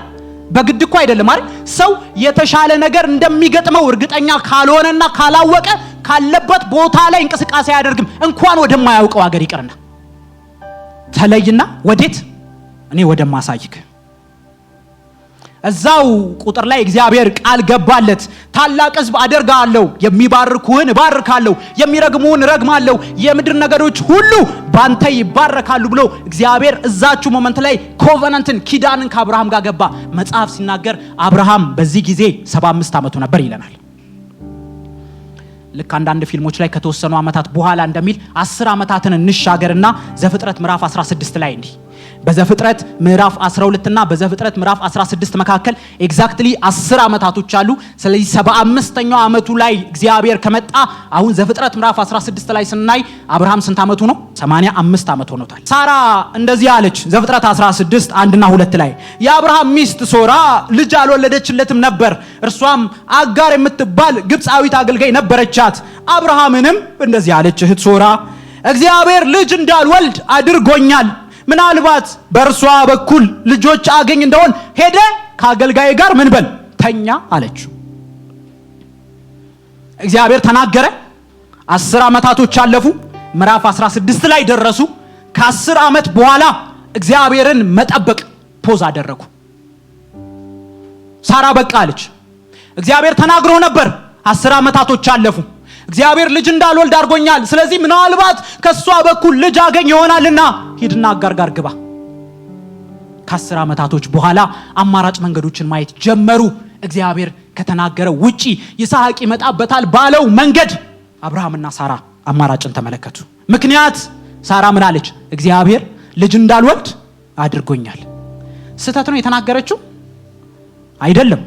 በግድ እኮ አይደለም አይደል? ሰው የተሻለ ነገር እንደሚገጥመው እርግጠኛ ካልሆነና ካላወቀ ካለበት ቦታ ላይ እንቅስቃሴ አያደርግም። እንኳን ወደማያውቀው ሀገር ይቀርና ተለይና ወዴት? እኔ ወደማሳይክ። እዛው ቁጥር ላይ እግዚአብሔር ቃል ገባለት። ታላቅ ሕዝብ አደርጋለሁ፣ የሚባርኩህን እባርካለሁ፣ የሚረግሙህን እረግማለሁ፣ የምድር ነገዶች ሁሉ ባንተ ይባረካሉ ብሎ እግዚአብሔር እዛችሁ ሞመንት ላይ ኮቨናንትን ኪዳንን ከአብርሃም ጋር ገባ። መጽሐፍ ሲናገር አብርሃም በዚህ ጊዜ 75 ዓመቱ ነበር ይለናል። ልክ አንዳንድ ፊልሞች ላይ ከተወሰኑ ዓመታት በኋላ እንደሚል 10 ዓመታትን እንሻገርና ዘፍጥረት ምዕራፍ 16 ላይ እንዲህ በዘፍጥረት ምዕራፍ 12 እና በዘፍጥረት ምዕራፍ 16 መካከል ኤግዛክትሊ 10 አመታቶች አሉ። ስለዚህ 75ኛው አመቱ ላይ እግዚአብሔር ከመጣ አሁን ዘፍጥረት ምዕራፍ 16 ላይ ስናይ አብርሃም ስንት አመቱ ነው? 85 አመት ሆኖታል። ሳራ እንደዚህ አለች ዘፍጥረት 16 1 እና 2 ላይ የአብርሃም ሚስት ሶራ ልጅ አልወለደችለትም ነበር፣ እርሷም አጋር የምትባል ግብፃዊት አገልጋይ ነበረቻት። አብርሃምንም እንደዚህ አለች እህት ሶራ እግዚአብሔር ልጅ እንዳልወልድ አድርጎኛል፣ ምናልባት በእርሷ በኩል ልጆች አገኝ እንደሆን ሄደ ከአገልጋይ ጋር ምን በል ተኛ አለችው። እግዚአብሔር ተናገረ። 10 አመታቶች አለፉ። ምዕራፍ 16 ላይ ደረሱ። ከ10 አመት በኋላ እግዚአብሔርን መጠበቅ ፖዝ አደረጉ። ሳራ በቃ አለች። እግዚአብሔር ተናግሮ ነበር። 10 አመታቶች አለፉ። እግዚአብሔር ልጅ እንዳልወልድ አድርጎኛል፣ ስለዚህ ምናልባት ከሷ በኩል ልጅ አገኝ ይሆናልና ሂድና አጋር ጋር ግባ። ከ10 አመታቶች በኋላ አማራጭ መንገዶችን ማየት ጀመሩ። እግዚአብሔር ከተናገረው ውጪ ይስሐቅ ይመጣበታል ባለው መንገድ አብርሃምና ሳራ አማራጭን ተመለከቱ። ምክንያት ሳራ ምን አለች? እግዚአብሔር ልጅ እንዳልወልድ አድርጎኛል። ስህተት ነው የተናገረችው አይደለም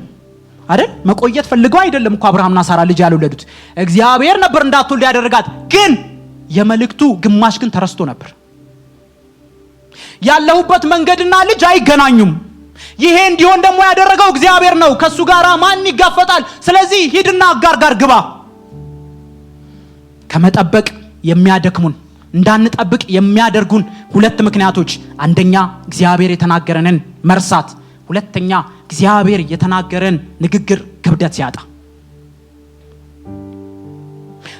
አይደል? መቆየት ፈልገው አይደለም እኮ አብርሃምና ሳራ ልጅ ያልወለዱት። እግዚአብሔር ነበር እንዳትወልድ ያደረጋት። ግን የመልእክቱ ግማሽ ግን ተረስቶ ነበር። ያለሁበት መንገድና ልጅ አይገናኙም። ይሄ እንዲሆን ደግሞ ያደረገው እግዚአብሔር ነው። ከሱ ጋር ማን ይጋፈጣል? ስለዚህ ሂድና አጋር ጋር ግባ። ከመጠበቅ የሚያደክሙን እንዳንጠብቅ የሚያደርጉን 2 ምክንያቶች፣ አንደኛ እግዚአብሔር የተናገረንን መርሳት፣ ሁለተኛ እግዚአብሔር የተናገረን ንግግር ክብደት ሲያጣ።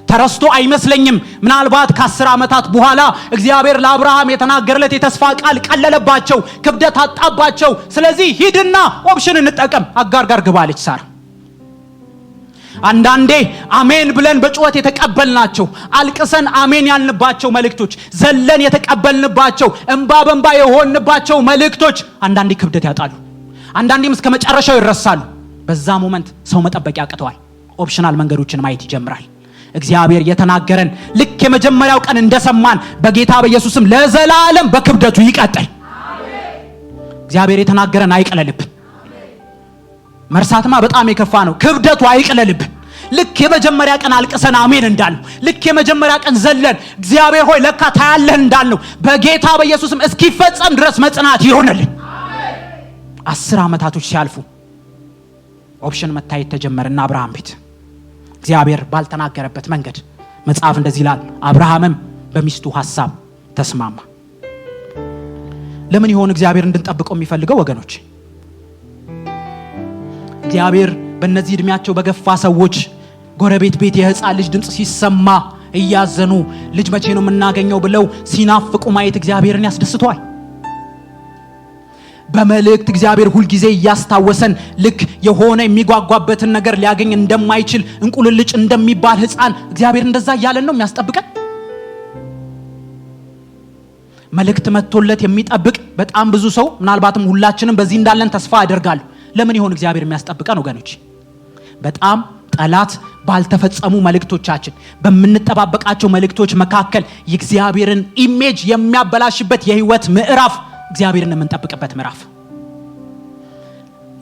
ተረስቶ አይመስለኝም። ምናልባት ከ10 አመታት በኋላ እግዚአብሔር ለአብርሃም የተናገረለት የተስፋ ቃል ቀለለባቸው፣ ክብደት አጣባቸው። ስለዚህ ሂድና ኦፕሽን እንጠቀም አጋር ጋር ግባ አለች ሳራ። አንዳንዴ አሜን ብለን በጩኸት የተቀበልናቸው፣ አልቅሰን አሜን ያልንባቸው መልእክቶች፣ ዘለን የተቀበልንባቸው፣ እንባ በእንባ የሆንባቸው መልእክቶች አንዳንዴ ክብደት ያጣሉ። አንዳንዴም እስከ መጨረሻው ይረሳሉ። በዛ ሞመንት ሰው መጠበቅ ያቅተዋል። ኦፕሽናል መንገዶችን ማየት ይጀምራል። እግዚአብሔር የተናገረን ልክ የመጀመሪያው ቀን እንደሰማን በጌታ በኢየሱስም ለዘላለም በክብደቱ ይቀጥል። እግዚአብሔር የተናገረን አይቀለልብን። መርሳትማ በጣም የከፋ ነው። ክብደቱ አይቀለልብን። ልክ የመጀመሪያ ቀን አልቅሰን አሜን እንዳልነው፣ ልክ የመጀመሪያ ቀን ዘለን እግዚአብሔር ሆይ ለካ ታያለህ እንዳልነው በጌታ በኢየሱስም እስኪፈጸም ድረስ መጽናት ይሆንልን። 10 አመታቶች ሲያልፉ ኦፕሽን መታየት ተጀመረና አብርሃም ቤት እግዚአብሔር ባልተናገረበት መንገድ መጽሐፍ እንደዚህ ይላል፣ አብርሃምም በሚስቱ ሐሳብ ተስማማ። ለምን ይሆን እግዚአብሔር እንድንጠብቀው የሚፈልገው ወገኖች? እግዚአብሔር በእነዚህ እድሜያቸው በገፋ ሰዎች ጎረቤት ቤት የህፃን ልጅ ድምጽ ሲሰማ እያዘኑ ልጅ መቼ ነው የምናገኘው ብለው ሲናፍቁ ማየት እግዚአብሔርን ያስደስተዋል። በመልእክት እግዚአብሔር ሁሉ ጊዜ ያስታወሰን ልክ የሆነ የሚጓጓበትን ነገር ሊያገኝ እንደማይችል እንቁልልጭ እንደሚባል ህፃን እግዚአብሔር እንደዛ ያለን ነው የሚያስጠብቀን። መልእክት መጥቶለት የሚጠብቅ በጣም ብዙ ሰው ምናልባትም ሁላችንም በዚህ እንዳለን ተስፋ አደርጋለሁ። ለምን ይሆን እግዚአብሔር የሚያስጠብቀን ወገኖች? በጣም ጠላት ባልተፈጸሙ መልእክቶቻችን በመንጠባበቃቸው መልእክቶች መካከል የእግዚአብሔርን ኢሜጅ የሚያበላሽበት የህይወት ምዕራፍ እግዚአብሔርን የምንጠብቅበት ምዕራፍ፣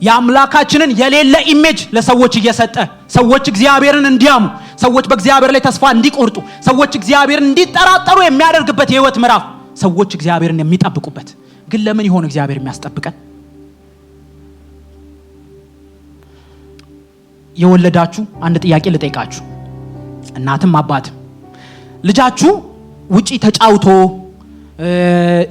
የአምላካችንን የሌለ ኢሜጅ ለሰዎች እየሰጠ ሰዎች እግዚአብሔርን እንዲያሙ፣ ሰዎች በእግዚአብሔር ላይ ተስፋ እንዲቆርጡ፣ ሰዎች እግዚአብሔርን እንዲጠራጠሩ የሚያደርግበት የህይወት ምዕራፍ፣ ሰዎች እግዚአብሔርን የሚጠብቁበት። ግን ለምን ይሆን እግዚአብሔር የሚያስጠብቀን? የወለዳችሁ አንድ ጥያቄ ልጠይቃችሁ። እናትም አባትም ልጃችሁ ውጪ ተጫውቶ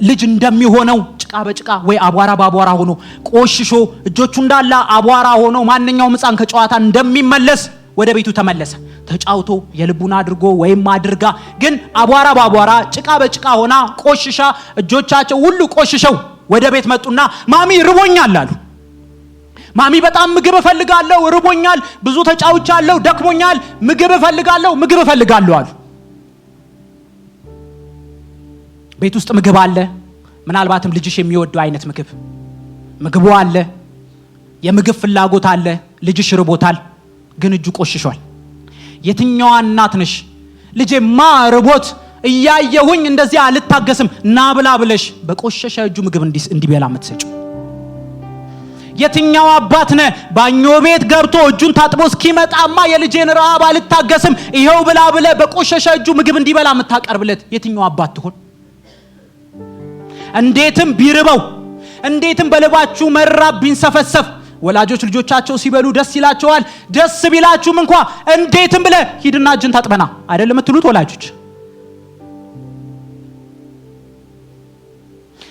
ልጅ እንደሚሆነው ጭቃ በጭቃ ወይ አቧራ በአቧራ ሆኖ ቆሽሾ እጆቹ እንዳላ አቧራ ሆኖ ማንኛውም ህፃን ከጨዋታ እንደሚመለስ ወደ ቤቱ ተመለሰ። ተጫውቶ የልቡን አድርጎ ወይም አድርጋ፣ ግን አቧራ በአቧራ ጭቃ በጭቃ ሆና ቆሽሻ እጆቻቸው ሁሉ ቆሽሸው ወደ ቤት መጡና ማሚ ርቦኛል አሉ። ማሚ በጣም ምግብ እፈልጋለሁ፣ ርቦኛል፣ ብዙ ተጫውቻለሁ፣ ደክሞኛል፣ ምግብ እፈልጋለሁ አሉ። ቤት ውስጥ ምግብ አለ። ምናልባትም ልጅሽ የሚወደው አይነት ምግቡ አለ። የምግብ ፍላጎት አለ። ልጅሽ ርቦታል፣ ግን እጁ ቆሽሿል። የትኛዋ እናት ነሽ ልጄማ ርቦት እያየሁኝ እንደዚህ አልታገስም ና ብላ ብለሽ በቆሸሸ እጁ ምግብ እንዲበላ የምትሰጪው? የትኛው አባት ነህ ባኞ ቤት ገብቶ እጁን ታጥቦ እስኪመጣማ የልጄን ረሃብ አልታገስም ይሄው ብላ ብለ በቆሸሸ እጁ ምግብ እንዲበላ የምታቀርብለት የትኛው አባት ትሆን? እንዴትም ቢርበው እንዴትም በልባችሁ መራብ ቢንሰፈሰፍ ወላጆች ልጆቻቸው ሲበሉ ደስ ይላቸዋል። ደስ ቢላችሁም እንኳን እንዴትም ብለ ሂድና እጅን ታጥበና አይደለም የምትሉት ወላጆች?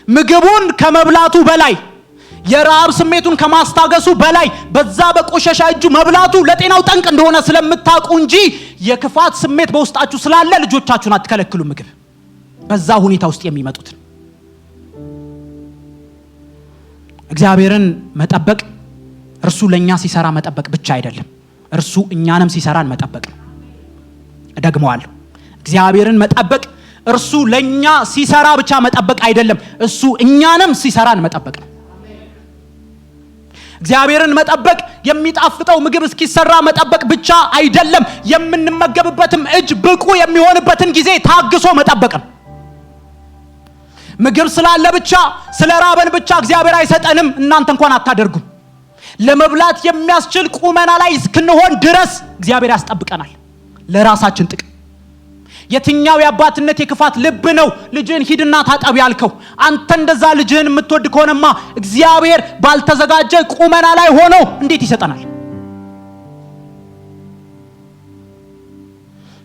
ምግቡን ከመብላቱ በላይ የረሃብ ስሜቱን ከማስታገሱ በላይ በዛ በቆሸሻ እጁ መብላቱ ለጤናው ጠንቅ እንደሆነ ስለምታውቁ እንጂ የክፋት ስሜት በውስጣችሁ ስላለ ልጆቻችሁን አትከለክሉ ምግብ በዛ ሁኔታ ውስጥ የሚመጡት። እግዚአብሔርን መጠበቅ እርሱ ለኛ ሲሰራ መጠበቅ ብቻ አይደለም፣ እርሱ እኛንም ሲሰራን መጠበቅ ነው። እደግመዋለሁ፣ እግዚአብሔርን መጠበቅ እርሱ ለኛ ሲሰራ ብቻ መጠበቅ አይደለም፣ እሱ እኛንም ሲሰራን መጠበቅ ነው። እግዚአብሔርን መጠበቅ የሚጣፍጠው ምግብ እስኪሰራ መጠበቅ ብቻ አይደለም፣ የምንመገብበትም እጅ ብቁ የሚሆንበትን ጊዜ ታግሶ መጠበቅ ነው። ምግብ ስላለ ብቻ ስለራበን ብቻ እግዚአብሔር አይሰጠንም። እናንተ እንኳን አታደርጉም። ለመብላት የሚያስችል ቁመና ላይ እስክንሆን ድረስ እግዚአብሔር ያስጠብቀናል ለራሳችን ጥቅም። የትኛው የአባትነት የክፋት ልብ ነው ልጅህን ሂድና ታጠብ ያልከው? አንተ እንደዛ ልጅህን የምትወድ ከሆነማ እግዚአብሔር ባልተዘጋጀ ቁመና ላይ ሆኖ እንዴት ይሰጠናል?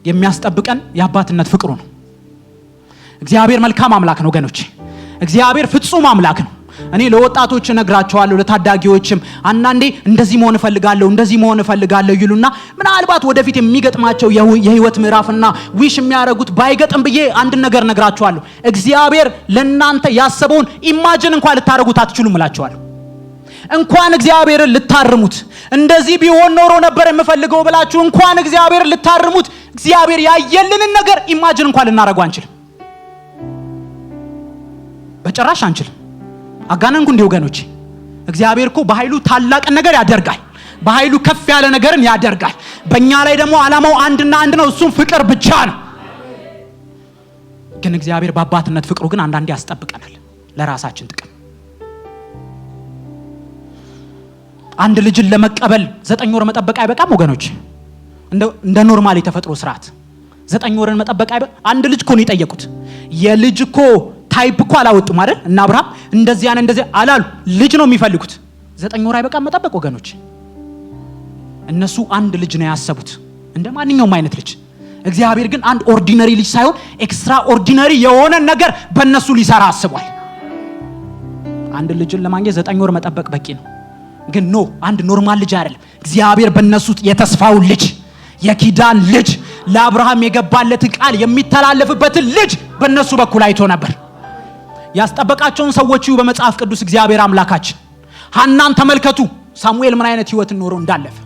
የሚያስጠብቀን የአባትነት ፍቅሩ ነው። እግዚአብሔር መልካም አምላክ ነው ወገኖች። እግዚአብሔር ፍጹም አምላክ ነው። እኔ ለወጣቶች ነግራቸዋለሁ፣ ለታዳጊዎችም አንዳንዴ እንደዚህ መሆን እፈልጋለሁ ይሉና ምናልባት ወደፊት የሚገጥማቸው የህይወት ምዕራፍና ዊሽ የሚያረጉት ባይገጥም ብዬ አንድ ነገር ነግራቸዋለሁ። እግዚአብሔር ለናንተ ያሰበውን ኢማጂን እንኳን ልታረጉት አትችሉም እላቸዋለሁ። እንኳን እግዚአብሔርን ልታርሙት እንደዚህ ቢሆን ኖሮ ነበር የምፈልገው ብላችሁ እንኳን እግዚአብሔርን ልታርሙት እግዚአብሔር ያየልንን ነገር ኢማጂን እንኳን ልናረጋው አንችልም። በጭራሽ አንችልም። አጋነንኩ እንዴ ወገኖች? እግዚአብሔር እኮ በኃይሉ ታላቅ ነገር ያደርጋል። በኃይሉ ከፍ ያለ ነገርን ያደርጋል። በእኛ ላይ ደግሞ ዓላማው አንድና አንድ ነው፣ እሱም ፍቅር ብቻ ነው። ግን እግዚአብሔር በአባትነት ፍቅሩ ግን አንዳንዴ ያስጠብቀናል ለራሳችን ጥቅም። አንድ ልጅን ለመቀበል 9 ወር መጠበቅ አይበቃም ወገኖች? እንደ ኖርማል የተፈጥሮ ስርዓት 9 ወርን መጠበቅ አይበቃ? አንድ ልጅ እኮ ነው የጠየቁት። የልጅ እኮ ታይፕ እኮ አላወጡም አይደል? እና አብርሃም እንደዚህ አላሉ። ልጅ ነው የሚፈልጉት። 9 ወር አይበቃም መጠበቅ ወገኖች? እነሱ አንድ ልጅ ነው ያሰቡት፣ እንደ ማንኛውም አይነት ልጅ። እግዚአብሔር ግን አንድ ኦርዲነሪ ልጅ ሳይሆን ኤክስትራ ኦርዲነሪ የሆነ ነገር በእነሱ ሊሰራ አስቧል። አንድ ልጅን ለማግኘት 9 ወር መጠበቅ በቂ ነው። ግን ኖ፣ አንድ ኖርማል ልጅ አይደለም። እግዚአብሔር በእነሱ የተስፋው ልጅ፣ የኪዳን ልጅ፣ ለአብርሃም የገባለትን ቃል የሚተላለፍበትን ልጅ በእነሱ በኩል አይቶ ነበር። ያስጠበቃቸውን ሰዎች በመጽሐፍ ቅዱስ እግዚአብሔር አምላካችን ሐናን ተመልከቱ፣ ሳሙኤል ምን አይነት ህይወትን ኖሮ እንዳለፈ።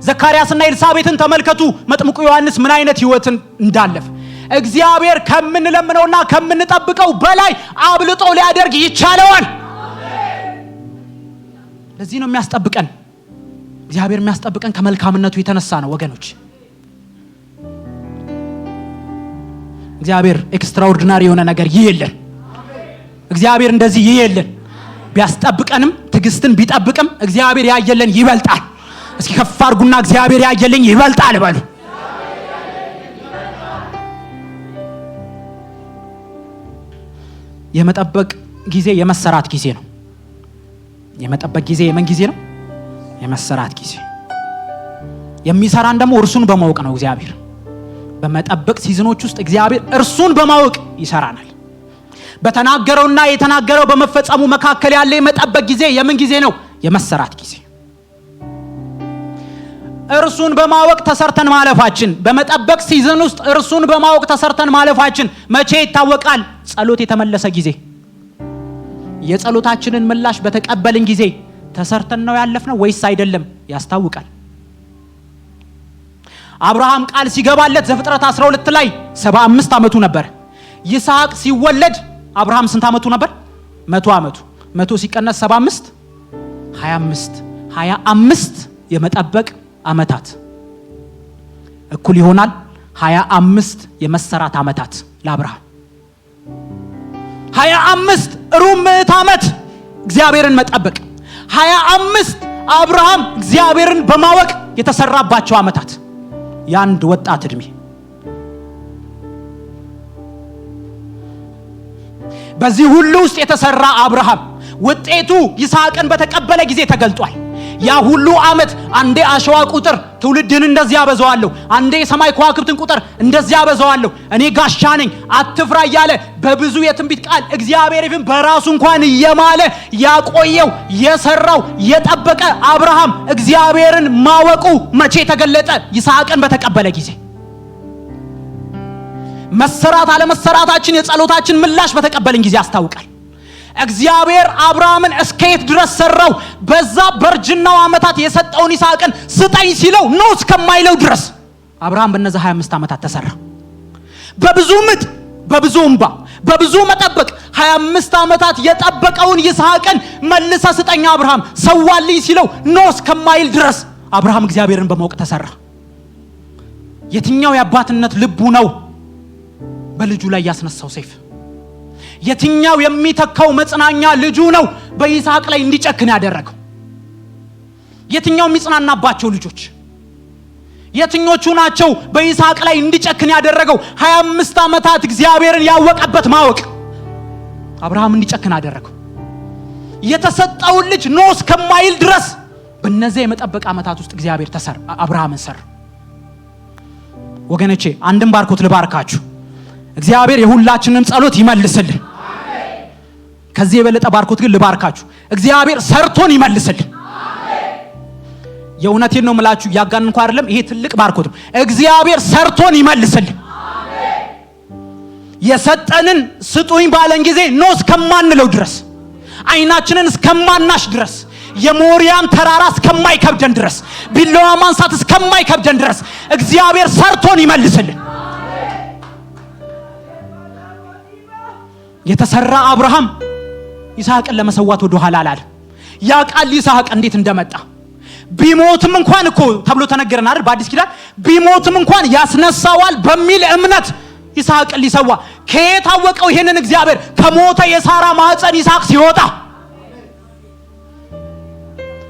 ዘካርያስና ኤልሳቤጥን ተመልከቱ፣ መጥምቁ ዮሐንስ ምን አይነት ህይወትን እንዳለፈ። እግዚአብሔር ከምንለምነውና ከምንጠብቀው በላይ አብልጦ ሊያደርግ ይቻለዋል። ለዚህ ነው የሚያስጠብቀን። እግዚአብሔር የሚያስጠብቀን ከመልካምነቱ የተነሳ ነው ወገኖች። እግዚአብሔር ኤክስትራኦርዲናሪ የሆነ ነገር ይየለን። እግዚአብሔር እንደዚህ ይየለን። ቢያስጠብቀንም ትግስትን ቢጠብቅም እግዚአብሔር ያየለን ይበልጣል። እስኪ ከፍ አድርጉና እግዚአብሔር ያየለን ይበልጣል በሉ። የመጠበቅ ጊዜ የመሰራት ጊዜ ነው። የመጠበቅ ጊዜ የምን ጊዜ ነው? የመሰራት ጊዜ። የሚሰራን ደግሞ እርሱን በማወቅ ነው። እግዚአብሔር በመጠበቅ ሲዝኖች ውስጥ እግዚአብሔር እርሱን በማወቅ ይሰራናል። በተናገረውና የተናገረው በመፈጸሙ መካከል ያለ የመጠበቅ ጊዜ የምን ጊዜ ነው? የመሰራት ጊዜ። እርሱን በማወቅ ተሰርተን ማለፋችን፣ በመጠበቅ ሲዝን ውስጥ እርሱን በማወቅ ተሰርተን ማለፋችን መቼ ይታወቃል? ጸሎት የተመለሰ ጊዜ። የጸሎታችንን ምላሽ በተቀበልን ጊዜ ተሰርተን ነው ያለፍነው ወይስ አይደለም ያስታውቃል። አብርሃም ቃል ሲገባለት ዘፍጥረት 12 ላይ 75 ዓመቱ ነበር። ይስሐቅ ሲወለድ አብርሃም ስንት ዓመቱ ነበር? 100 ዓመቱ። 100 ሲቀነስ 75 25 የመጠበቅ ዓመታት እኩል ይሆናል 25 የመሰራት ዓመታት ለአብርሃም 25 ሩብ ምዕት ዓመት እግዚአብሔርን መጠበቅ 25 አብርሃም እግዚአብሔርን በማወቅ የተሰራባቸው ዓመታት ያንድ ወጣት እድሜ በዚህ ሁሉ ውስጥ የተሰራ አብርሃም ውጤቱ ይስሐቅን በተቀበለ ጊዜ ተገልጧል። ያ ሁሉ ዓመት አንዴ አሸዋ ቁጥር ትውልድን እንደዚህ ያበዛዋለሁ፣ አንዴ የሰማይ ከዋክብትን ቁጥር እንደዚህ ያበዛዋለሁ፣ እኔ ጋሻ ነኝ አትፍራ እያለ በብዙ የትንቢት ቃል እግዚአብሔር ይፍን በራሱ እንኳን እየማለ ያቆየው የሰራው የጠበቀ አብርሃም እግዚአብሔርን ማወቁ መቼ ተገለጠ? ይስሐቅን በተቀበለ ጊዜ። መሰራት አለመሰራታችን የጸሎታችን ምላሽ በተቀበልን ጊዜ ያስታውቃል። እግዚአብሔር አብርሃምን እስከየት ድረስ ሰራው? በዛ በርጅናው ዓመታት የሰጠውን ይስሐቅን ስጠኝ ሲለው ነው እስከማይለው ድረስ አብርሃም በነዛ 25 ዓመታት ተሰራ። በብዙ ምጥ፣ በብዙ እንባ፣ በብዙ መጠበቅ 25 ዓመታት የጠበቀውን ይስሐቅን መልሰ ስጠኝ አብርሃም ሰዋልኝ ሲለው ነው እስከማይል ድረስ አብርሃም እግዚአብሔርን በማወቅ ተሰራ። የትኛው የአባትነት ልቡ ነው በልጁ ላይ ያስነሳው ሰይፍ? የትኛው የሚተካው መጽናኛ ልጁ ነው በይስሐቅ ላይ እንዲጨክን ያደረገው? የትኛው የሚጽናናባቸው ልጆች የትኞቹ ናቸው በይስሐቅ ላይ እንዲጨክን ያደረገው? 25 ዓመታት እግዚአብሔርን ያወቀበት ማወቅ አብርሃም እንዲጨክን አደረገው። የተሰጠውን ልጅ ነው እስከማይል ድረስ በእነዚህ የመጠበቅ ዓመታት ውስጥ እግዚአብሔር አብርሃምን ሰራ። ወገኖቼ አንድም ባርኮት ልባርካችሁ። እግዚአብሔር የሁላችንን ጸሎት ይመልስልን። ከዚህ የበለጠ ባርኮት ግን ልባርካችሁ፣ እግዚአብሔር ሰርቶን ይመልስልን። የእውነቴን ነው የምላችሁ፣ ያጋንንኩ አይደለም። ይሄ ትልቅ ባርኮት ነው። እግዚአብሔር ሰርቶን ይመልስልን። የሰጠንን ስጡኝ ባለን ጊዜ ነው እስከማንለው ድረስ፣ አይናችንን እስከማናሽ ድረስ፣ የሞሪያም ተራራ እስከማይከብደን ድረስ፣ ቢላዋ ማንሳት እስከማይከብደን ድረስ እግዚአብሔር ሰርቶን ይመልስልን። የተሰራ አብርሃም ይስሐቅን ለመሰዋት ወደ ኋላ አላለ። ያ ቃል ይስሐቅ እንዴት እንደመጣ ቢሞትም እንኳን እኮ ተብሎ ተነገረን አይደል? በአዲስ ኪዳን ቢሞትም እንኳን ያስነሳዋል በሚል እምነት ይስሐቅን ሊሰዋ ከየት አወቀው? ይሄንን እግዚአብሔር ከሞተ የሳራ ማህፀን ይስሐቅ ሲወጣ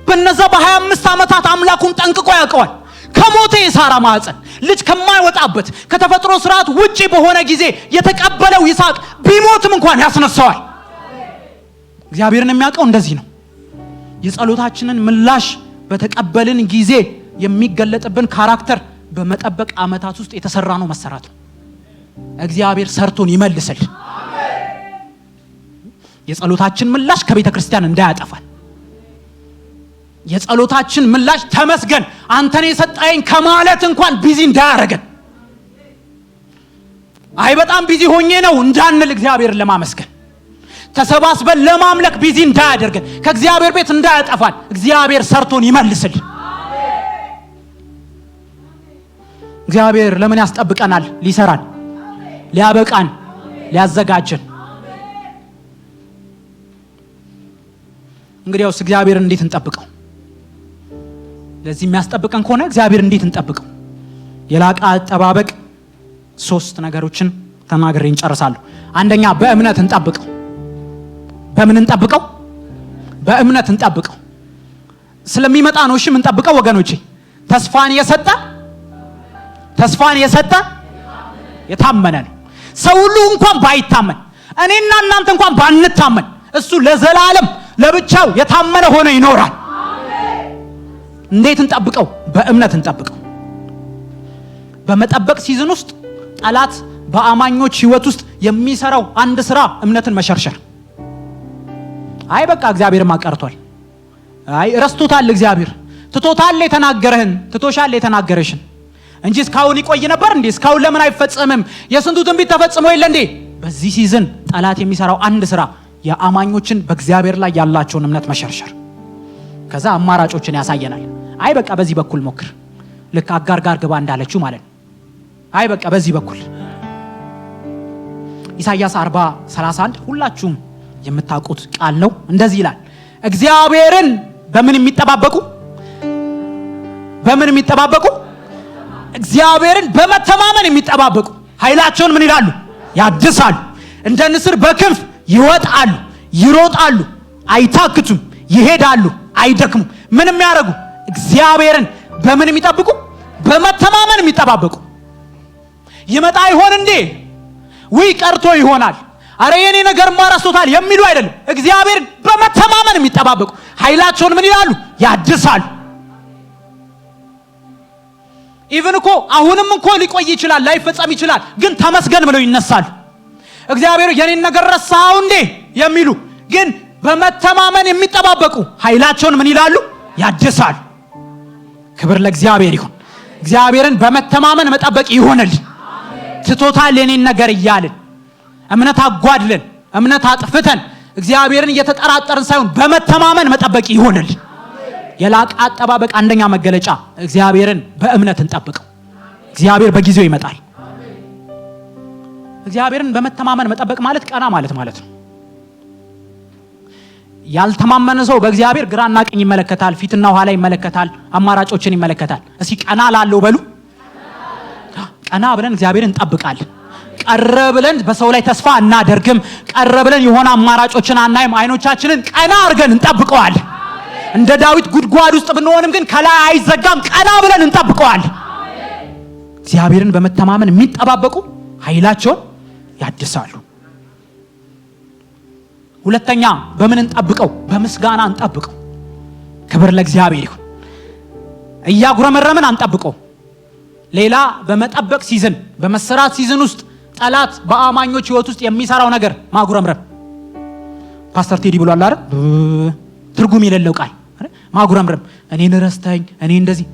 በነዛ በ25 ዓመታት አምላኩን ጠንቅቆ ያውቀዋል። ከሞተ የሳራ ማህፀን ልጅ ከማይወጣበት ከተፈጥሮ ስርዓት ውጪ በሆነ ጊዜ የተቀበለው ይስሐቅ ቢሞትም እንኳን ያስነሳዋል። እግዚአብሔርን የሚያውቀው እንደዚህ ነው። የጸሎታችንን ምላሽ በተቀበልን ጊዜ የሚገለጥብን ካራክተር በመጠበቅ ዓመታት ውስጥ የተሰራ ነው መሰራት ነው። እግዚአብሔር ሰርቶን ይመልስል። የጸሎታችን ምላሽ ከቤተ ክርስቲያን እንዳያጠፋል። የጸሎታችን ምላሽ ተመስገን አንተን የሰጠኝ ከማለት እንኳን ቢዚ እንዳያረገን፣ አይ በጣም ቢዚ ሆኜ ነው እንዳንል እግዚአብሔርን ለማመስገን ተሰባስበን ለማምለክ ቢዚ እንዳያደርገን፣ ከእግዚአብሔር ቤት እንዳያጠፋን እግዚአብሔር ሰርቶን ይመልስል። እግዚአብሔር ለምን ያስጠብቀናል? ሊሰራን፣ ሊያበቃን፣ ሊያዘጋጀን። እንግዲያውስ እግዚአብሔርን እንዴት እንጠብቀው? ለዚህ የሚያስጠብቀን ከሆነ እግዚአብሔር እንዴት እንጠብቀው? የላቀ አጠባበቅ 3 ነገሮችን ተናግሬ እንጨርሳለሁ። አንደኛ በእምነት እንጠብቀው። በምን እንጠብቀው? በእምነት እንጠብቀው። ስለሚመጣ ነው እሺ እንጠብቀው ወገኖቼ። ተስፋን የሰጠ የታመነ ነው። ሰው ሁሉ እንኳን ባይታመን፣ እኔና እናንተ እንኳን ባንታመን፣ እሱ ለዘላለም ለብቻው የታመነ ሆኖ ይኖራል። እንዴት እንጠብቀው? በእምነት እንጠብቀው። በመጠበቅ ሲዝን ውስጥ ጠላት በአማኞች ህይወት ውስጥ የሚሰራው አንድ ስራ እምነትን መሸርሸር። አይ በቃ እግዚአብሔር ማቀርቷል፣ አይ ረስቶታል፣ እግዚአብሔር ትቶታል፣ የተናገረህን ትቶሻል፣ የተናገረሽን እንጂ እስካሁን ይቆይ ነበር እንዴ? እስካሁን ለምን አይፈጸምም? የስንቱ ትንቢት ተፈጽሞ የለ እንዴ? በዚህ ሲዝን ጠላት የሚሰራው አንድ ስራ የአማኞችን በእግዚአብሔር ላይ ያላቸውን እምነት መሸርሸር። ከዛ አማራጮችን ያሳየናል። አይ በቃ በዚህ በኩል ሞክር፣ ልክ አጋር ጋር ግባ እንዳለችው ማለት ነው። አይ በቃ በዚህ በኩል ኢሳይያስ 40:31 ሁላችሁም የምታውቁት ቃል ነው። እንደዚህ ይላል፣ እግዚአብሔርን በምን የሚጠባበቁ እግዚአብሔርን በመተማመን የሚጠባበቁ ኃይላቸውን ምን ይላሉ? ያድሳሉ። እንደ ንስር በክንፍ ይወጣሉ፣ ይሮጣሉ፣ አይታክቱም፣ ይሄዳሉ፣ አይደክሙም። ምን የሚያደርጉ? እግዚአብሔርን በምን የሚጠብቁ? በመተማመን የሚጠባበቁ። ይመጣ ይሆን እንዴ? ወይ ቀርቶ ይሆናል፣ አረ የኔ ነገር ማራስቶታል የሚሉ አይደለም። እግዚአብሔርን በመተማመን የሚጠባበቁ ኃይላቸውን ምን ይላሉ? ያድሳሉ። ኢቭን እኮ አሁንም እኮ ሊቆይ ይችላል፣ ላይፈጸም ይችላል፣ ግን ተመስገን ብለው ይነሳሉ። እግዚአብሔር የኔን ነገር ረሳው እንዴ የሚሉ ግን በመተማመን የሚጠባበቁ ኃይላቸውን ምን ይላሉ? ያድሳሉ። ክብር ለእግዚአብሔር ይሁን። እግዚአብሔርን በመተማመን መጠበቅ ይሆንልን። ትቶታል የኔን ነገር እያልን እምነት አጓድለን እምነት አጥፍተን እግዚአብሔርን እየተጠራጠርን ሳይሆን በመተማመን መጠበቅ ይሆንልን። የላቀ አጠባበቅ አንደኛ መገለጫ እግዚአብሔርን በእምነት እንጠብቀው። እግዚአብሔር በጊዜው ይመጣል። እግዚአብሔርን በመተማመን መጠበቅ ማለት ቀና ማለት ነው። ያልተማመነ ሰው በእግዚአብሔር ግራና ቀኝ ይመለከታል፣ ፊትና ኋላ ይመለከታል፣ አማራጮችን ይመለከታል። እስኪ ቀና ላለው በሉ። ቀና ብለን እግዚአብሔርን እንጠብቃለን። ቀረ ብለን በሰው ላይ ተስፋ እናደርግም። ቀረ ብለን የሆነ አማራጮችን አናይም። አይኖቻችንን ቀና አድርገን እንጠብቀዋለን። እንደ ዳዊት ጉድጓድ ውስጥ ብንሆንም ግን ከላይ አይዘጋም። ቀና ብለን እንጠብቀዋለን። እግዚአብሔርን በመተማመን የሚጠባበቁ ኃይላቸውን ያድሳሉ። ሁለተኛ በምን እንጠብቀው? በምስጋና እንጠብቀው። ክብር ለእግዚአብሔር ይሁን። እያጉረመረምን አንጠብቀው። ሌላ በመጠበቅ ሲዝን በመሰራት ሲዝን ውስጥ ጠላት በአማኞች ህይወት ውስጥ የሚሰራው ነገር ማጉረምረም። ፓስተር ቴዲ ብሏል አይደል? ትርጉም የሌለው ቃል ማጉረምረም። እኔን ረስተኝ እኔ እንደዚህ።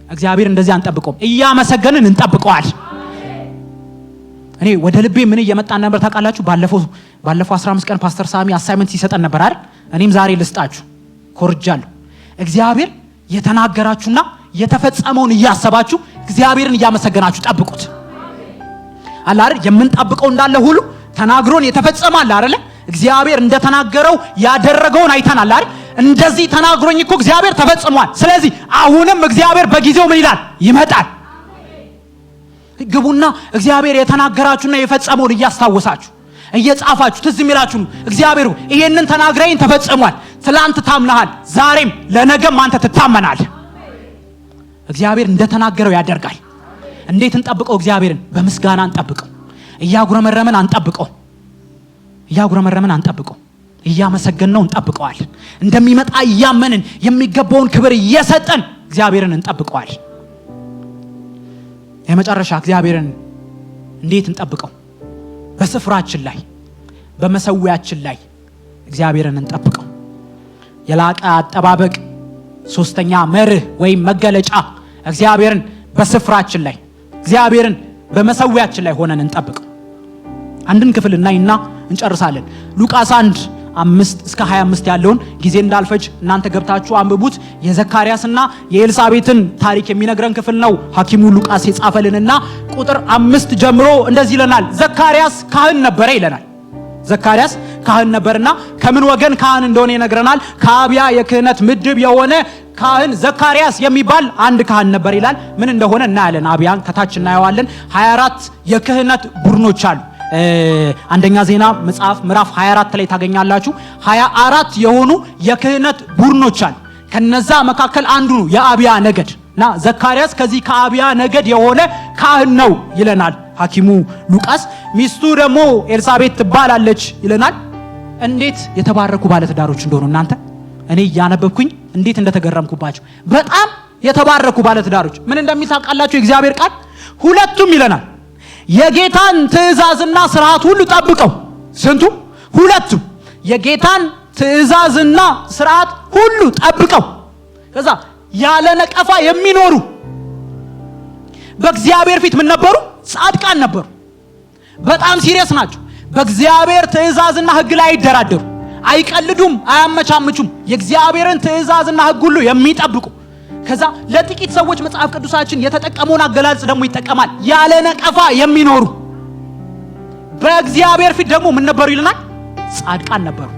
እግዚአብሔር እንደዚህ አንጠብቀውም። እያመሰገንን እንጠብቀዋል። እኔ ወደ ልቤ ምን እየመጣን ነበር ታውቃላችሁ? ባለፈው 15 ቀን ፓስተር ሳሚ አሳይመንት ሲሰጠን ነበር አይደል? እኔም ዛሬ ልስጣችሁ ኮርጃለሁ። እግዚአብሔር የተናገራችሁና የተፈጸመውን እያሰባችሁ እግዚአብሔርን እያመሰገናችሁ ጠብቁት። አለ አይደል? የምንጠብቀው እንዳለ ሁሉ ተናግሮን የተፈጸመ አለ አይደል? እግዚአብሔር እንደተናገረው ያደረገውን አይተናል አይደል? እንደዚህ ተናግሮኝ እኮ እግዚአብሔር ተፈጽሟል። ስለዚህ አሁንም እግዚአብሔር በጊዜው ምን ይላል? ይመጣል። ግቡና እግዚአብሔር የተናገራችሁና የፈጸመውን እያስታወሳችሁ እየጻፋችሁ ትዝ የሚላችሁ እግዚአብሔር ይሄንን ተናግረኝ ተፈጽሟል። ትላንት ታምናሃል፣ ዛሬም ለነገም አንተ ትታመናለህ። እግዚአብሔር እንደተናገረው ያደርጋል። እንዴት እንጠብቀው? እግዚአብሔርን በምስጋና እንጠብቀው። እያጉረመረመን አንጠብቀው። እያመሰገንነው እንጠብቀዋለን። እንደሚመጣ እያመንን የሚገባውን ክብር እየሰጠን እግዚአብሔርን እንጠብቀዋለን። የመጨረሻ እግዚአብሔርን እንዴት እንጠብቀው? በስፍራችን ላይ በመሰዊያችን ላይ እግዚአብሔርን እንጠብቀው። የላቀ አጠባበቅ ሶስተኛ መርህ ወይም መገለጫ እግዚአብሔርን በስፍራችን ላይ እግዚአብሔርን በመሰዊያችን ላይ ሆነን እንጠብቀው። አንድን ክፍል እናይና እንጨርሳለን። ሉቃስ 1:5-25 ያለውን ጊዜ እንዳልፈጅ እናንተ ገብታችሁ አንብቡት። የዘካርያስና የኤልሳቤጥን ታሪክ የሚነግረን ክፍል ነው ሐኪሙ ሉቃስ የጻፈልንና ቁጥር 5 ጀምሮ እንደዚህ ይለናል። ዘካርያስ ካህን ነበረ ይለናል። ዘካርያስ ካህን ነበርና ከምን ወገን ካህን እንደሆነ ይነግረናል። ከአብያ የክህነት ምድብ የሆነ ካህን ዘካርያስ የሚባል አንድ ካህን ነበር ይላል። ምን እንደሆነ እናያለን። አብያን ከታች እናየዋለን። 24 የክህነት ቡድኖች አሉ። አንደኛ ዜና መጽሐፍ ምዕራፍ 24 ላይ ታገኛላችሁ። 24 የሆኑ የክህነት ቡድኖች አሉ። ከነዛ መካከል አንዱ ነው የአብያ ነገድና ዘካርያስ ከዚህ ከአብያ ነገድ የሆነ ካህን ነው ይለናል ሐኪሙ ሉቃስ። ሚስቱ ደግሞ ኤልሳቤጥ ትባላለች ይለናል። እንዴት የተባረኩ ባለትዳሮች እንደሆኑ እናንተ እኔ ያነበብኩኝ እንዴት እንደተገረምኩባቸው። በጣም የተባረኩ ባለትዳሮች ምን እንደሚታቃላችሁ የእግዚአብሔር ቃል ሁለቱም ይለናል የጌታን ትእዛዝና ሥርዓት ሁሉ ጠብቀው። ስንቱ? ሁለቱም የጌታን ትእዛዝና ሥርዓት ሁሉ ጠብቀው ከዛ ያለ ነቀፋ የሚኖሩ በእግዚአብሔር ፊት ምን ነበሩ? ጻድቃን ነበሩ። በጣም ሲሪየስ ናቸው። በእግዚአብሔር ትእዛዝና ሕግ ላይ አይደራደሩ፣ አይቀልዱም፣ አያመቻምቹም። የእግዚአብሔርን ትእዛዝና ሕግ ሁሉ የሚጠብቁ ከዛ ለጥቂት ሰዎች መጽሐፍ ቅዱሳችን የተጠቀመውን አገላለጽ ደግሞ ይጠቀማል። ያለ ነቀፋ የሚኖሩ በእግዚአብሔር ፊት ደግሞ ምን ነበሩ ይለናል? ጻድቃን ነበሩ።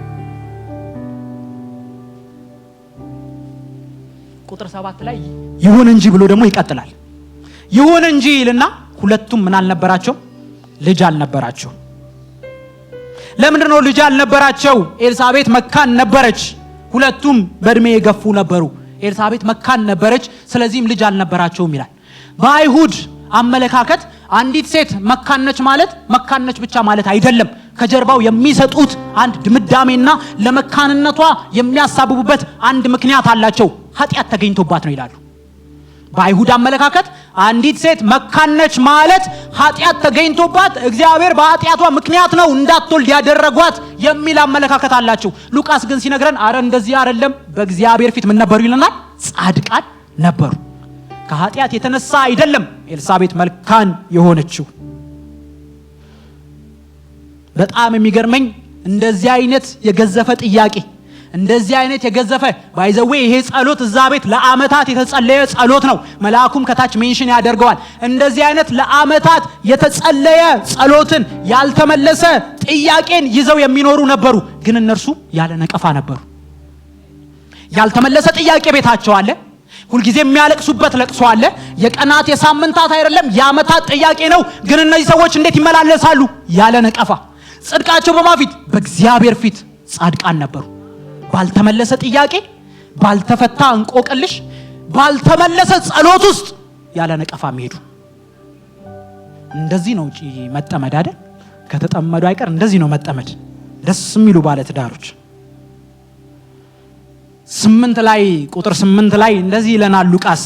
ቁጥር 7 ላይ ይሁን እንጂ ብሎ ደግሞ ይቀጥላል። ይሁን እንጂ ይልና ሁለቱም ምን አልነበራቸው? ልጅ አልነበራቸው። ለምንድነው ልጅ አልነበራቸው? ኤልሳቤጥ መካን ነበረች፣ ሁለቱም በእድሜ የገፉ ነበሩ። ኤልሳቤጥ መካን ነበረች፣ ስለዚህም ልጅ አልነበራቸውም ይላል። በአይሁድ አመለካከት አንዲት ሴት መካነች ማለት መካነች ብቻ ማለት አይደለም። ከጀርባው የሚሰጡት አንድ ድምዳሜና ለመካንነቷ የሚያሳብቡበት አንድ ምክንያት አላቸው። ኃጢአት ተገኝቶባት ነው ይላሉ። በአይሁድ አመለካከት አንዲት ሴት መካነች ማለት ኃጢአት ተገኝቶባት እግዚአብሔር በኃጢአቷ ምክንያት ነው እንዳትወልድ ያደረጓት የሚል አመለካከት አላቸው። ሉቃስ ግን ሲነግረን አረ እንደዚህ አይደለም፣ በእግዚአብሔር ፊት ምን ነበሩ ይለናል? ጻድቃን ነበሩ። ከኃጢአት የተነሳ አይደለም ኤልሳቤጥ መካን የሆነችው። በጣም የሚገርመኝ እንደዚህ አይነት የገዘፈ ጥያቄ፣ እንደዚህ አይነት የገዘፈ ባይዘዌ ይሄ ጸሎት እዛ ቤት ለአመታት የተጸለየ ጸሎት ነው። መልአኩም ከታች ሜንሽን ያደርገዋል። እንደዚህ አይነት ለአመታት የተጸለየ ጸሎትን ያልተመለሰ ጥያቄን ይዘው የሚኖሩ ነበሩ። ግን እነርሱ ያለ ነቀፋ ነበሩ። ያልተመለሰ ጥያቄ ቤታቸው አለ። ሁልጊዜ የሚያለቅሱበት ለቅሶ አለ። የቀናት የሳምንታት አይደለም የአመታት ጥያቄ ነው። ግን እነዚህ ሰዎች እንዴት ይመላለሳሉ? ያለ ነቀፋ። ጽድቃቸው በማፊት በእግዚአብሔር ፊት ጻድቃን ነበሩ። ባልተመለሰ ጥያቄ፣ ባልተፈታ እንቆቅልሽ፣ ባልተመለሰ ጸሎት ውስጥ ያለ ነቀፋ የሚሄዱ። እንደዚህ ነው መጠመድ አይደል? ከተጠመዱ አይቀር እንደዚህ ነው መጠመድ። ደስ የሚሉ ባለ ትዳሮች 8 ላይ ቁጥር 8 ላይ እንደዚህ ይለናል ሉቃስ።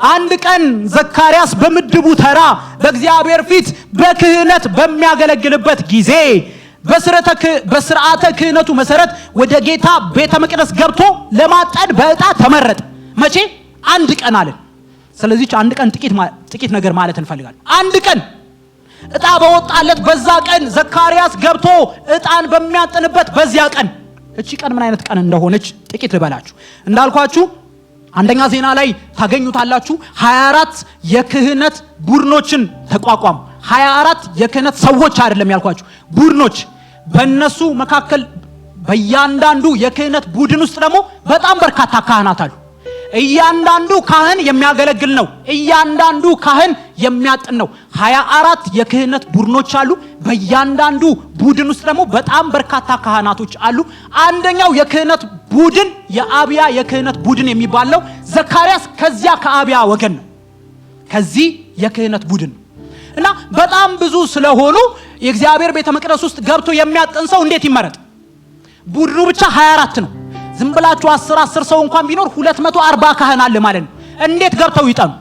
አንድ ቀን ዘካርያስ በምድቡ ተራ በእግዚአብሔር ፊት በክህነት በሚያገለግልበት ጊዜ በስርዓተ ክህነቱ መሰረት ወደ ጌታ ቤተ መቅደስ ገብቶ ለማጠን በዕጣ ተመረጠ። መቼ? አንድ ቀን አለ። ስለዚህ አንድ ቀን ጥቂት ነገር ማለት እንፈልጋለን። አንድ ቀን ዕጣ በወጣለት በዛ ቀን ዘካርያስ ገብቶ ዕጣን በሚያጥንበት በዚያ ቀን፣ እቺ ቀን ምን አይነት ቀን እንደሆነች ጥቂት ልበላችሁ። እንዳልኳችሁ አንደኛ ዜና ላይ ታገኙታላችሁ። 24 የክህነት ቡድኖችን ተቋቋሙ። 24 የክህነት ሰዎች አይደለም ያልኳችሁ፣ ቡድኖች። በእነሱ መካከል በእያንዳንዱ የክህነት ቡድን ውስጥ ደግሞ በጣም በርካታ ካህናት አሉ። እያንዳንዱ ካህን የሚያገለግል ነው። እያንዳንዱ ካህን የሚያጥን ነው። 24 የክህነት ቡድኖች አሉ። በእያንዳንዱ ቡድን ውስጥ ደግሞ በጣም በርካታ ካህናቶች አሉ። አንደኛው የክህነት ቡድን የአብያ የክህነት ቡድን የሚባል ነው። ዘካርያስ ከዚያ ከአብያ ወገን ነው። ከዚህ የክህነት ቡድን ነው እና በጣም ብዙ ስለሆኑ የእግዚአብሔር ቤተ መቅደስ ውስጥ ገብቶ የሚያጥን ሰው እንዴት ይመረጥ? ቡድኑ ብቻ 24 ነው። ዝም ብላችሁ 10 ሰው እንኳን ቢኖር 240 ካህን አለ ማለት ነው። እንዴት ገብተው ይጠኑ?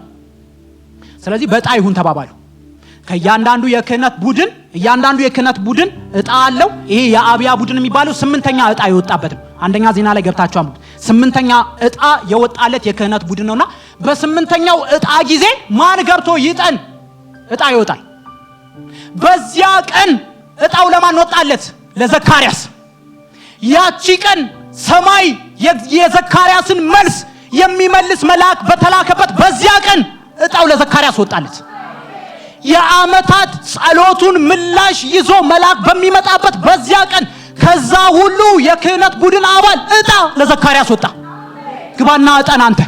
ስለዚህ በዕጣ ይሁን ተባባሉ። ከእያንዳንዱ የክህነት ቡድን ዕጣ አለው። ይሄ የአብያ ቡድን የሚባለው 8ኛ ዕጣ የወጣበት ነው። አንደኛ ዜና ላይ ገብታችሁ አንብቡ። 8ኛ ዕጣ የወጣለት የክህነት ቡድን ነውና በ8ኛው ዕጣ ጊዜ ማን ገብቶ ይጠን? ዕጣ ይወጣል። በዚያ ቀን ዕጣው ለማን ወጣለት? ለዘካርያስ። ያቺ ቀን ሰማይ የዘካርያስን መልስ የሚመልስ መልአክ በተላከበት በዚያ ቀን ዕጣው ለዘካርያስ ወጣለት። የአመታት ጸሎቱን ምላሽ ይዞ መልአክ በሚመጣበት በዚያ ቀን ከዛ ሁሉ የክህነት ቡድን አባል ዕጣ ለዘካርያስ ወጣ። ግባና ዕጣን አንተ።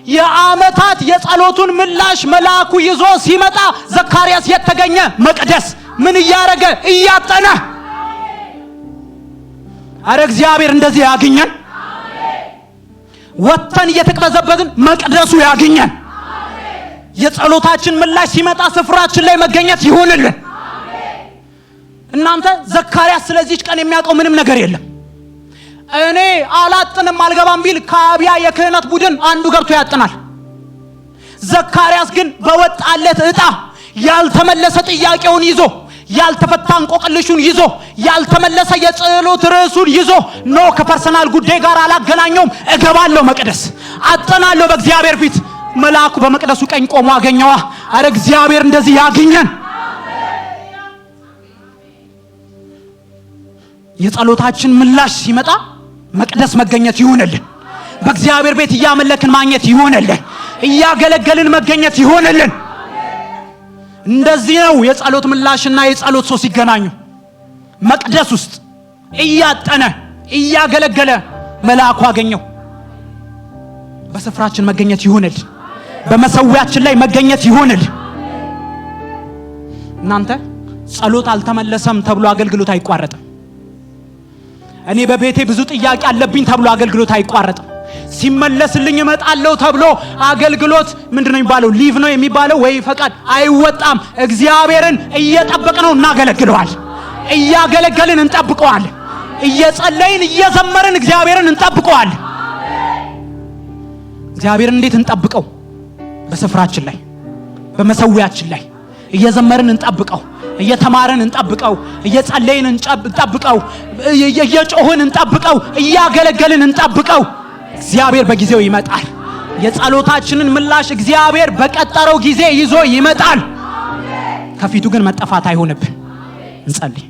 የአመታት የጸሎቱን ምላሽ መልአኩ ይዞ ሲመጣ ዘካርያስ የተገኘ መቅደስ ምን እያረገ? እያጠነ። አረ እግዚአብሔር እንደዚህ ያግኘን። ወጥተን እየተቀበዘበዝን መቅደሱ ያግኘን። የጸሎታችን ምላሽ ሲመጣ ስፍራችን ላይ መገኘት ይሁንልን። እናንተ ዘካርያስ ስለዚህ ቀን የሚያውቀው ምንም ነገር የለም። እኔ አላጥንም አልገባም ቢል ከአብያ የክህነት ቡድን አንዱ ገብቶ ያጥናል። ዘካርያስ ግን በወጣለት ዕጣ ያልተመለሰ ጥያቄውን ይዞ፣ ያልተፈታ እንቆቅልሹን ይዞ፣ ያልተመለሰ የጸሎት ርዕሱን ይዞ ከፐርሰናል ጉዳይ ጋር አላገናኘውም። እገባለሁ መቅደስ፣ አጥናለሁ በእግዚአብሔር ፊት። መልአኩ በመቅደሱ ቀኝ ቆሞ አገኘዋ። አረ እግዚአብሔር እንደዚህ ያግኘን። የጸሎታችን ምላሽ ሲመጣ መቅደስ መገኘት ይሁንልን። በእግዚአብሔር ቤት እያመለክን ማግኘት ይሁንልን። እያገለገልን መገኘት ይሁንልን። እንደዚህ ነው የጸሎት ምላሽና የጸሎት ሰው ሲገናኙ። መቅደስ ውስጥ እያጠነ እያገለገለ መልአኩ አገኘው። በስፍራችን መገኘት ይሁንልን። በመሰዊያችን ላይ መገኘት ይሁንል። እናንተ ጸሎት አልተመለሰም ተብሎ አገልግሎት አይቋረጥም። እኔ በቤቴ ብዙ ጥያቄ አለብኝ ተብሎ አገልግሎት አይቋረጥም። ሲመለስልኝ እመጣለሁ ተብሎ አገልግሎት ምንድነው የሚባለው? ሊቭ ነው የሚባለው ወይ ፈቃድ አይወጣም። እግዚአብሔርን እየጠበቅነው እናገለግለዋል። እያገለገልን እንጠብቀዋል። እየጸለይን እየዘመርን እግዚአብሔርን እንጠብቀዋል። እግዚአብሔርን እንዴት እንጠብቀው? በስፍራችን ላይ በመሰዊያችን ላይ እየዘመርን እንጠብቀው፣ እየተማርን እንጠብቀው፣ እየጸለይን እንጠብቀው፣ እየጮህን እንጠብቀው፣ እያገለገልን እንጠብቀው። እግዚአብሔር በጊዜው ይመጣል። የጸሎታችንን ምላሽ እግዚአብሔር በቀጠረው ጊዜ ይዞ ይመጣል። ከፊቱ ግን መጠፋት አይሆንብን። እንጸልይ።